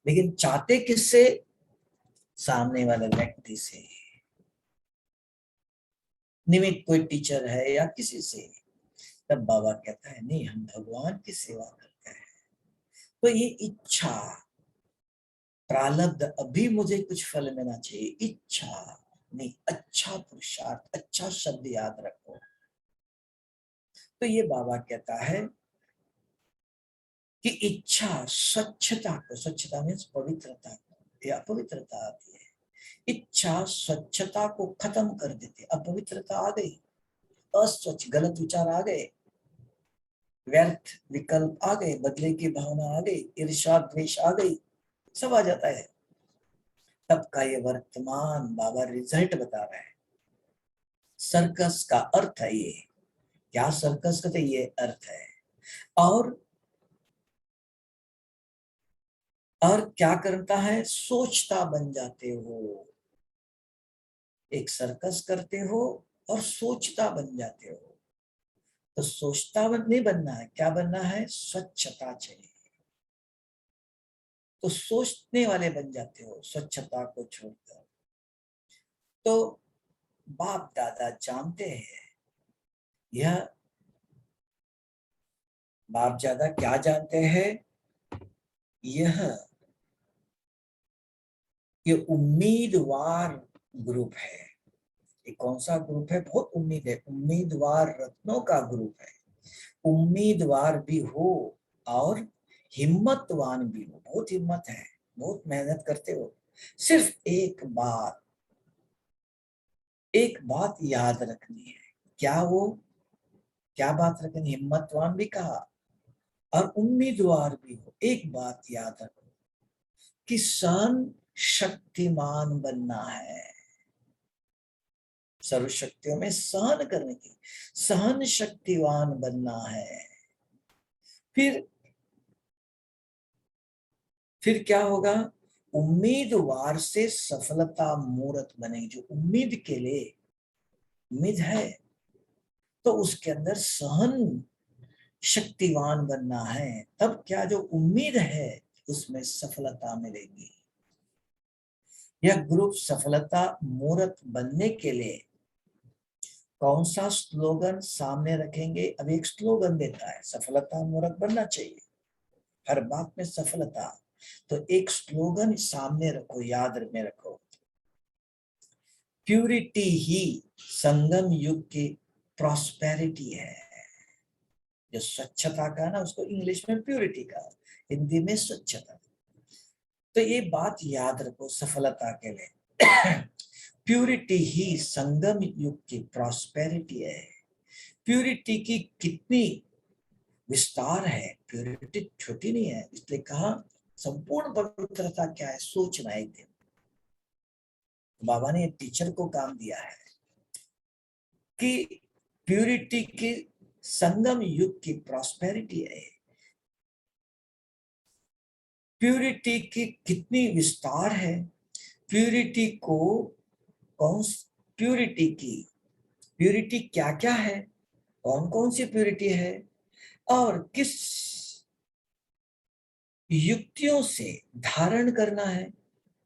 लेकिन चाहते किससे? सामने वाले व्यक्ति से, निमित्त कोई टीचर है या किसी से। तब बाबा कहता है नहीं, हम भगवान की सेवा करते हैं। तो ये इच्छा, प्रारब्ध, अभी मुझे कुछ फल मिलना चाहिए, इच्छा नहीं, अच्छा पुरुषार्थ, अच्छा शब्द याद रखो। तो ये बाबा कहता है कि इच्छा स्वच्छता को, स्वच्छता मीन्स पवित्रता को, या अपवित्रता आती है, इच्छा स्वच्छता को खत्म कर देती। अपवित्रता आ गई, अस्वच्छ गलत विचार आ गए, व्यर्थ विकल्प आ गए, बदले की भावना आ गई, ईर्ष्या द्वेष आ गई, सब आ जाता है। तब का ये वर्तमान बाबा रिजल्ट बता रहे हैं। सर्कस का अर्थ है ये। क्या सर्कस का तो ये अर्थ है। और क्या करता है, सोचता बन जाते हो। एक सर्कस करते हो और सोचता बन जाते हो। तो सोचता नहीं बनना है, क्या बनना है, स्वच्छता चाहिए। तो सोचने वाले बन जाते हो स्वच्छता को छोड़कर। तो बाप दादा जानते हैं, यह बाप दादा क्या जानते हैं, यह ये उम्मीदवार ग्रुप है। ये कौन सा ग्रुप है, बहुत उम्मीद है, उम्मीदवार रत्नों का ग्रुप है। उम्मीदवार भी हो और हिम्मतवान भी हो। बहुत हिम्मत है, बहुत मेहनत करते हो। सिर्फ एक बात याद रखनी है। क्या वो, क्या बात रखनी, हिम्मतवान भी कहा और उम्मीदवार भी हो। एक बात याद रखो कि सहन शक्तिमान बनना है। सर्वशक्तियों में सहन करने की, सहन शक्तिवान बनना है। फिर क्या होगा, उम्मीदवार से सफलता मूर्त बनेगी। जो उम्मीद के लिए उम्मीद है, तो उसके अंदर सहन शक्तिवान बनना है। तब क्या, जो उम्मीद है उसमें सफलता मिलेगी। यह ग्रुप सफलता मूर्त बनने के लिए कौन सा स्लोगन सामने रखेंगे। अब एक स्लोगन देता है, सफलता मूर्त बनना चाहिए, हर बात में सफलता। तो एक स्लोगन सामने रखो, याद में रखो, प्यूरिटी ही संगम युग की प्रॉस्पेरिटी है। जो स्वच्छता का ना, उसको इंग्लिश में प्यूरिटी का, हिंदी में स्वच्छता। तो ये बात याद रखो सफलता के लिए। प्यूरिटी ही संगम युग की प्रॉस्पेरिटी है। प्यूरिटी की कितनी विस्तार है, प्यूरिटी छोटी नहीं है। इसलिए कहा संपूर्ण पवित्रता क्या है, सोचना एक दिन। बाबा ने टीचर को काम दिया है कि प्यूरिटी की संगम युग की प्रॉस्पेरिटी है। प्यूरिटी की कितनी विस्तार है, प्यूरिटी को कौन, प्यूरिटी क्या क्या है, कौन कौन सी प्यूरिटी है, और किस युक्तियों से धारण करना है।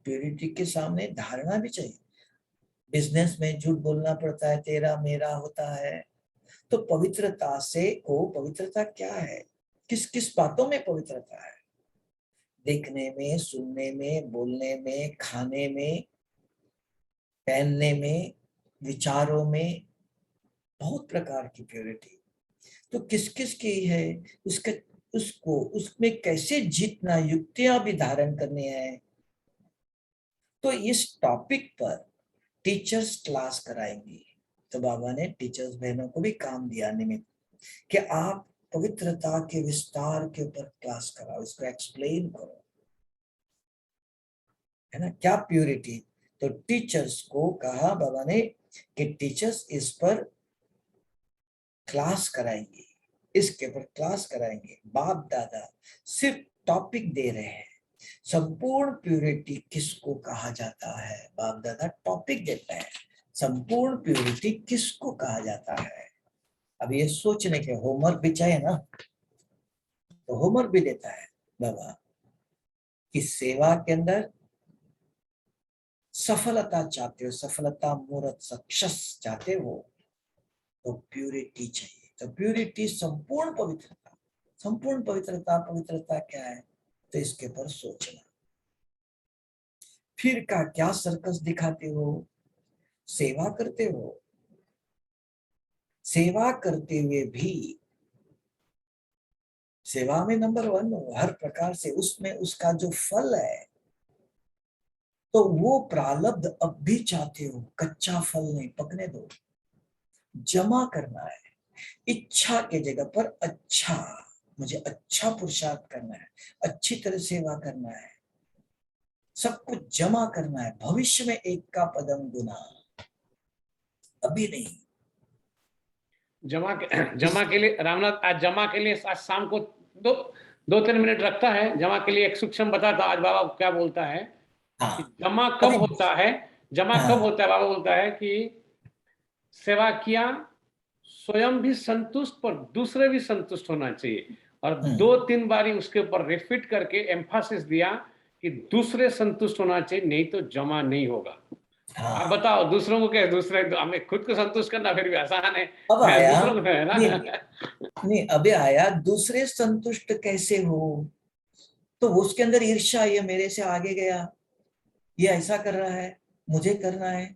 प्यूरिटी के सामने धारणा भी चाहिए। बिजनेस में झूठ बोलना पड़ता है, तेरा मेरा होता है। तो पवित्रता से को, पवित्रता क्या है, किस किस बातों में पवित्रता है, देखने में, सुनने में, बोलने में, खाने में, पहनने में, विचारों में, बहुत प्रकार की प्योरिटी। तो किस किस की है, उसके उसको उसमें कैसे जीतना, युक्तियां भी धारण करनी है। तो इस टॉपिक पर टीचर्स क्लास कराएंगी। तो बाबा ने टीचर्स बहनों को भी काम दिया निमित्त कि आप पवित्रता के विस्तार के ऊपर क्लास कराओ, इसको एक्सप्लेन करो, है ना, क्या प्यूरिटी। तो टीचर्स को कहा बाबा ने कि टीचर्स इस पर क्लास कराएंगे, इसके ऊपर क्लास कराएंगे। बाप दादा सिर्फ टॉपिक दे रहे हैं, संपूर्ण प्यूरिटी किसको कहा जाता है, बाप दादा टॉपिक देता है, संपूर्ण प्यूरिटी किसको कहा जाता है। अब ये सोचने के होमवर्क भी चाहिए ना, तो होमवर्क भी देता है बाबा कि सेवा के अंदर सफलता चाहते हो, सफलता मूर्त सक्सेस चाहते हो, तो प्यूरिटी चाहिए। तो प्यूरिटी संपूर्ण पवित्रता, संपूर्ण पवित्रता, पवित्रता क्या है, तो इसके ऊपर सोचना। फिर का क्या सर्कस दिखाते हो, सेवा करते हो, सेवा करते हुए भी सेवा में नंबर 1 हो हर प्रकार से, उसमें उसका जो फल है, तो वो प्रारब्ध अब भी चाहते हो, कच्चा फल नहीं, पकने दो, जमा करना है। इच्छा के जगह पर अच्छा, मुझे अच्छा पुरुषार्थ करना है, अच्छी तरह सेवा करना है। सब कुछ जमा करना है, भविष्य में एक का पदम गुना, अभी नहीं।
जमा के लिए रामनाथ, आज जमा के लिए आज शाम को 2-3 मिनट रखता है जमा के लिए। एक सूक्ष्म बताता आज बाबा क्या बोलता है कि
हाँ
जमा कब
अभी
होता है, जमा
हाँ
कब होता है। बाबा बोलता है कि सेवा किया, स्वयं भी संतुष्ट पर दूसरे भी संतुष्ट होना चाहिए, और 2-3 बारी उसके ऊपर रिपीट करके एम्फासिस दिया कि दूसरे संतुष्ट होना चाहिए, नहीं तो जमा नहीं होगा।
हाँ।
आप बताओ दूसरों को क्या, दूसरे हमें खुद को संतुष्ट करना फिर भी आसान है,
अब आया
दूसरों को है ना।
नहीं अभी आया, दूसरे संतुष्ट कैसे हो? तो उसके अंदर ईर्ष्या, ये मेरे से आगे गया, ये ऐसा कर रहा है, मुझे करना है।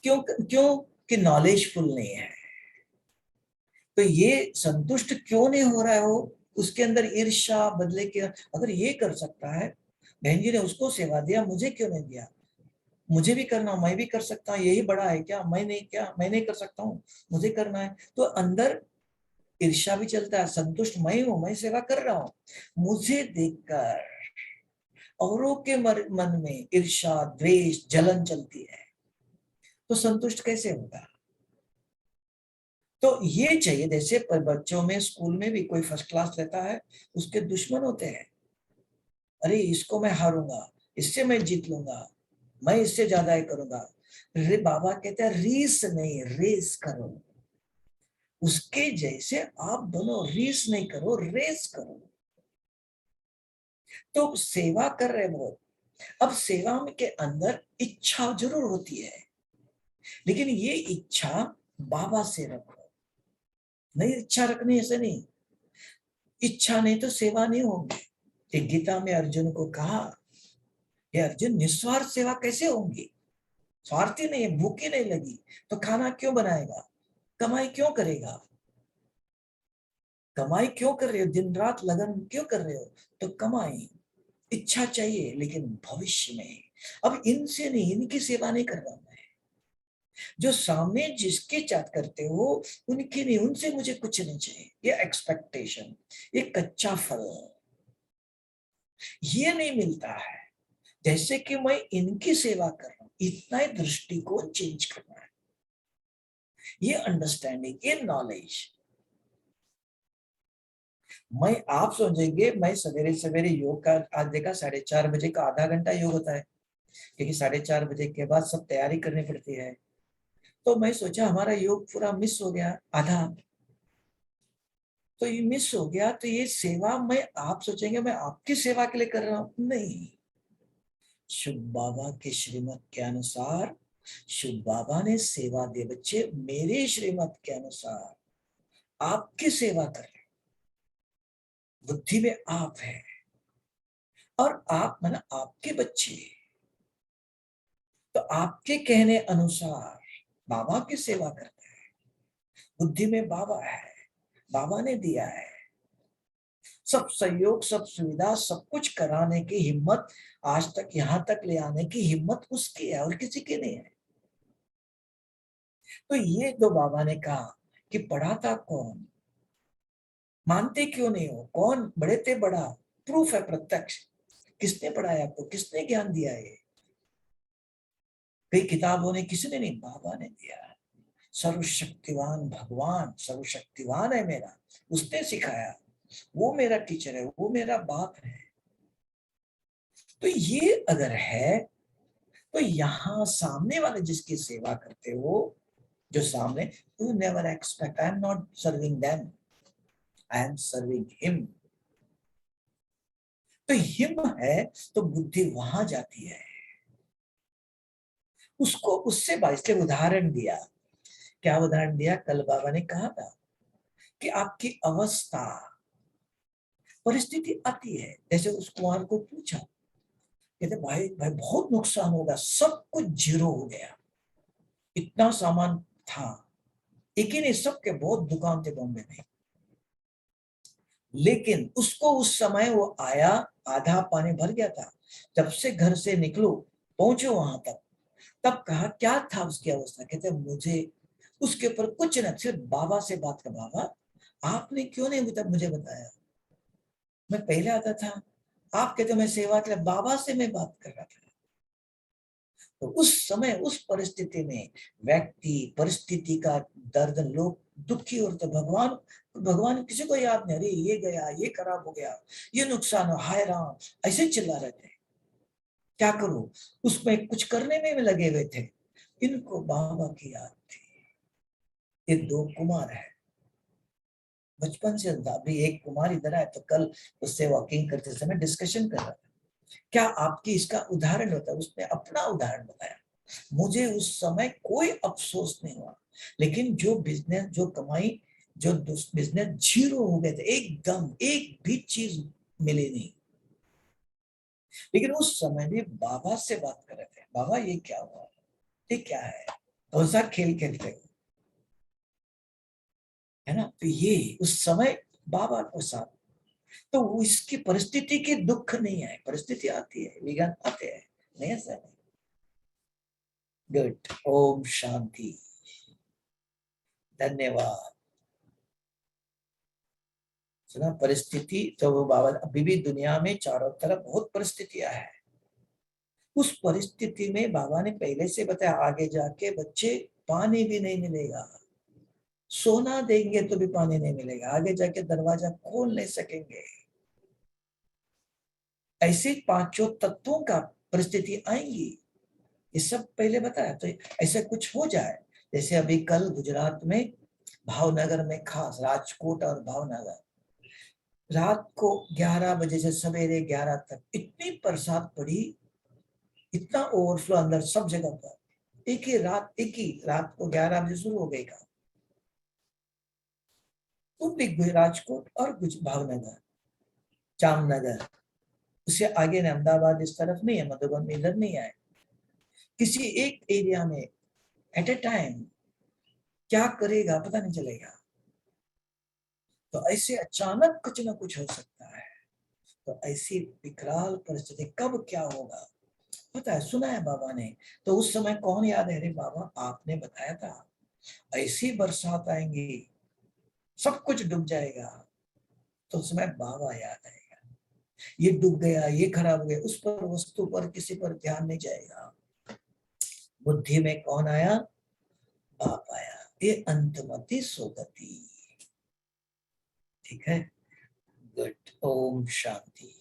क्यों? क्यों कि नॉलेजफुल नहीं है। तो ये संतुष्ट क्यों नहीं हो रहा है वो? उसके अंदर ईर्ष्या, बदले के, अगर ये कर सकता है, बहन जी ने उसको सेवा दिया, मुझे क्यों नहीं दिया? मुझे भी करना, मैं भी कर सकता हूँ, यही बड़ा है क्या? मैं नहीं, क्या मैं नहीं कर सकता हूँ? मुझे करना है। तो अंदर ईर्ष्या भी चलता है, संतुष्ट मैं हूं, मैं सेवा कर रहा हूँ। मुझे देखकर औरों के मन में ईर्ष्या, द्वेष, जलन चलती है, तो संतुष्ट कैसे होगा? तो ये चाहिए। जैसे बच्चों में, स्कूल में भी कोई फर्स्ट क्लास लेता है, उसके दुश्मन होते हैं। अरे इसको मैं हारूंगा, इससे मैं जीत लूंगा, मैं इससे ज्यादा ही करूंगा। रे बाबा कहते हैं रीस नहीं, रेस करो। उसके जैसे आप दोनों रीस नहीं करो, रेस करो। तो सेवा कर रहे वो। अब सेवा के अंदर इच्छा जरूर होती है, लेकिन ये इच्छा बाबा से रखो। नहीं इच्छा रखनी ऐसे नहीं, इच्छा नहीं तो सेवा नहीं होगी। एक गीता में अर्जुन को कहा, ये अर्जुन निस्वार्थ सेवा कैसे होंगी? स्वार्थी नहीं है, भूखी नहीं लगी तो खाना क्यों बनाएगा? कमाई क्यों करेगा? कमाई क्यों कर रहे हो? दिन रात लगन क्यों कर रहे हो? तो कमाई, इच्छा चाहिए, लेकिन भविष्य में। अब इनसे नहीं, इनकी सेवा नहीं कर रहा मैं। जो सामने जिसके चाहत करते हो उनकी नहीं, उनसे मुझे कुछ नहीं चाहिए। ये एक्सपेक्टेशन, ये कच्चा फल, ये नहीं मिलता है। जैसे कि मैं इनकी सेवा कर रहा हूं, इतना ही दृष्टिकोण चेंज करना है। ये अंडरस्टैंडिंग, ये नॉलेज। मैं, आप सोचेंगे मैं सवेरे सवेरे योग का, आज देखा 4:30 बजे का आधा घंटा योग होता है, क्योंकि 4:30 बजे के बाद सब तैयारी करनी पड़ती है। तो मैं सोचा हमारा योग पूरा मिस हो गया आधा, तो ये मिस हो गया। तो ये सेवा, मैं, आप सोचेंगे मैं आपकी सेवा के लिए कर रहा हूं, नहीं। शुभ बाबा के श्रीमत के अनुसार, शुभ बाबा ने सेवा दे बच्चे, मेरे श्रीमत के अनुसार आपकी सेवा कर रहे। बुद्धि में आप है और आप माना आपके बच्चे, तो आपके कहने अनुसार बाबा की सेवा करते हैं। बुद्धि में बाबा है, बाबा ने दिया है सब सहयोग, सब सुविधा, सब कुछ कराने की हिम्मत, आज तक यहां तक ले आने की हिम्मत उसकी है और किसी की नहीं है। तो ये दो बाबा ने कहा कि पढ़ाता कौन, मानते क्यों नहीं हो? कौन बड़े थे? बड़ा प्रूफ है, प्रत्यक्ष। किसने पढ़ाया आपको? किसने ज्ञान दिया? ये कई किताबों ने, किसी ने नहीं, बाबा ने दिया। सर्वशक्तिवान भगवान, सर्वशक्तिवान है मेरा, उसने सिखाया, वो मेरा टीचर है, वो मेरा बाप है। तो ये अगर है, तो यहाँ सामने वाले जिसकी सेवा करते हो, जो सामने, you never expect, I am not serving them, I am serving him. तो हिम है तो बुद्धि वहां जाती है। उसको उससे इसलिए उदाहरण दिया। क्या उदाहरण दिया? कल बाबा ने कहा था कि आपकी अवस्था, परिस्थिति आती है। जैसे उस कुमार को पूछा, कहते भाई भाई बहुत नुकसान होगा, सब कुछ जीरो हो गया, इतना सामान था, एक ही नहीं, सबके बहुत दुकान थे बॉम्बे में, लेकिन उसको उस समय वो आया, आधा पानी भर गया था। जब से घर से निकलो, पहुंचो वहां तक, तब कहा क्या था उसकी अवस्था? कहते मुझे उसके ऊपर कुछ न, सिर्फ बाबा से बात कर, बाबा आपने क्यों नहीं मुझे बताया? मैं पहले आता था, आप कहते मैं सेवा के लिए, बाबा से मैं बात कर रहा था। तो उस समय उस परिस्थिति में व्यक्ति परिस्थिति का दर्द, लोग दुखी होते, भगवान किसी को याद नहीं, अरे ये गया, ये खराब हो गया, ये नुकसान हो, हाय राम, ऐसे चिल्ला रहे थे। क्या करूं, उसमें कुछ करने में भी लगे हुए थे। इनको बाबा की याद थी। ये दो कुमार है बचपन से, अभी एक कुमार इधर आया, तो कल उससे वॉकिंग करते समय डिस्कशन कर रहा था, क्या आपकी इसका उदाहरण होता है? उसने अपना उदाहरण बताया। मुझे उस समय कोई अफसोस नहीं हुआ, लेकिन जो बिजनेस, जो कमाई, जो बिजनेस जीरो हो गए थे, एकदम एक भी चीज मिली नहीं। लेकिन उस समय भी बाबा से बात कर रहे थे, बाबा ये क्या हुआ, ये क्या है, कौन सा खेल खेलते हो, है ना। तो ये उस समय बाबा को साथ, तो इसकी परिस्थिति के दुख नहीं आए, परिस्थिति आती है, विघ्न आते हैं, नहीं ऐसा नहीं। गुड, ओम शांति, धन्यवाद। सुना परिस्थिति, तो वो बाबा अभी भी दुनिया में चारों तरफ बहुत परिस्थितियां हैं। उस परिस्थिति में बाबा ने पहले से बताया, आगे जाके बच्चे पानी भी नहीं मिलेगा, सोना देंगे तो भी पानी नहीं मिलेगा, आगे जाके दरवाजा खोल नहीं सकेंगे। ऐसे पांचों तत्वों का परिस्थिति आएंगी, ये सब पहले बताया। तो ऐसा कुछ हो जाए, जैसे अभी कल गुजरात में भावनगर में, खास राजकोट और भावनगर, रात को 11 बजे से सवेरे 11 तक इतनी बरसात पड़ी, इतना ओवरफ्लो अंदर सब जगह पर। एक ही रात को 11 बजे शुरू हो गई काम, तुम दिख गई राजकोट और कुछ भावनगर, जामनगर, उससे आगे ने अहमदाबाद इस तरफ नहीं है, मधुबन इधर नहीं आए, किसी एक एरिया में एट ए टाइम क्या करेगा पता नहीं चलेगा। तो ऐसे अचानक कुछ ना कुछ हो सकता है। तो ऐसी विकराल परिस्थिति कब क्या होगा पता है, सुना है बाबा ने। तो उस समय कौन याद है, अरे बाबा आपने बताया था ऐसी बरसात आएंगी, सब कुछ डूब जाएगा। तो उस समय बाबा याद आएगा, ये डूब गया, ये खराब हो गया, उस पर वस्तु पर किसी पर ध्यान नहीं जाएगा। बुद्धि में कौन आया, बाप आया, ये अंतमति सोगति। ठीक है, गुड, ओम शांति।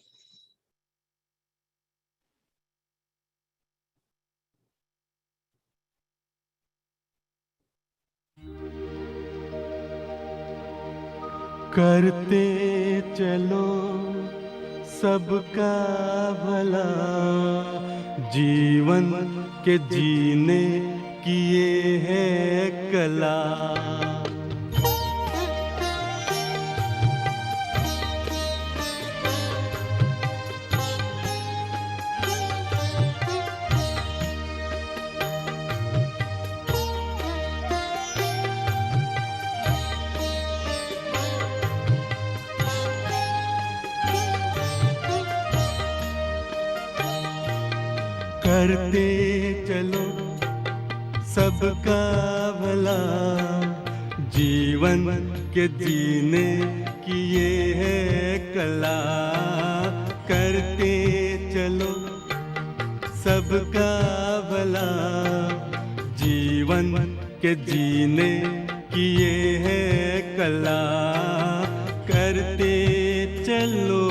करते चलो सबका भला, जीवन के जीने की ये है कला। करते चलो सबका भला, जीवन के जीने की ये है कला। करते चलो सबका भला, जीवन के जीने की ये है कला। करते चलो।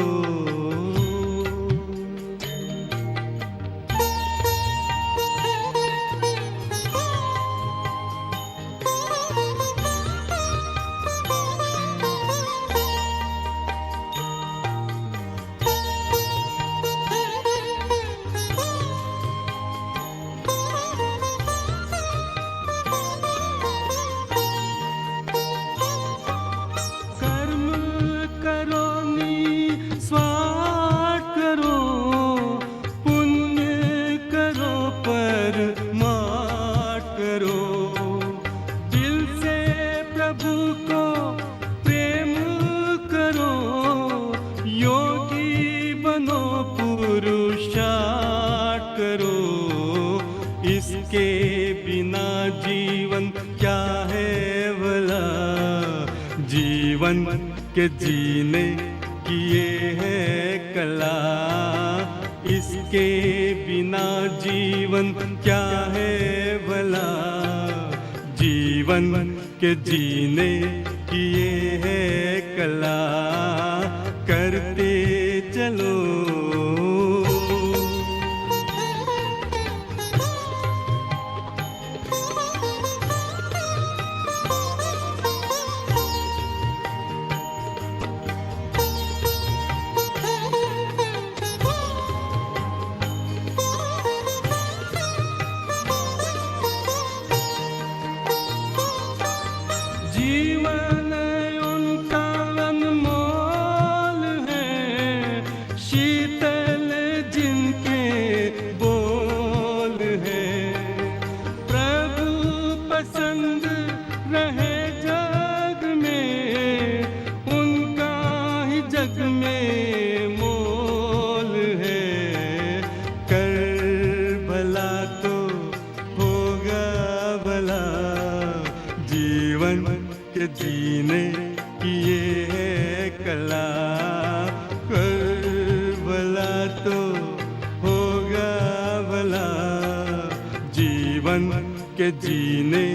इसके बिना जीवन क्या है भला, जीवन के जीने की ये है कला, इसके बिना जीवन क्या है भला। जीवन के जीने की ये है कला, करते चलो। जीवन उनका अनमोल है, शीतल जिनके बोल है। प्रभु पसंद रहे जग में, उनका ही जग में मोल है। कर भला तो होगा भला, जीवन के जीने की ये है कला। कर भला तो होगा भला, जीवन के जीने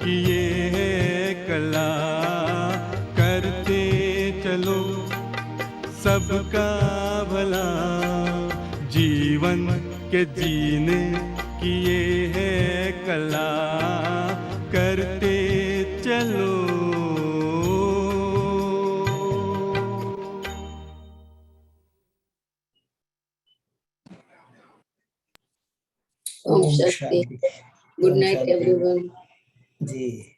की ये है कला। करते चलो सबका भला, जीवन के जीने की ये है कला। करते चलो।
ओम शांति। Good night everyone.
जी।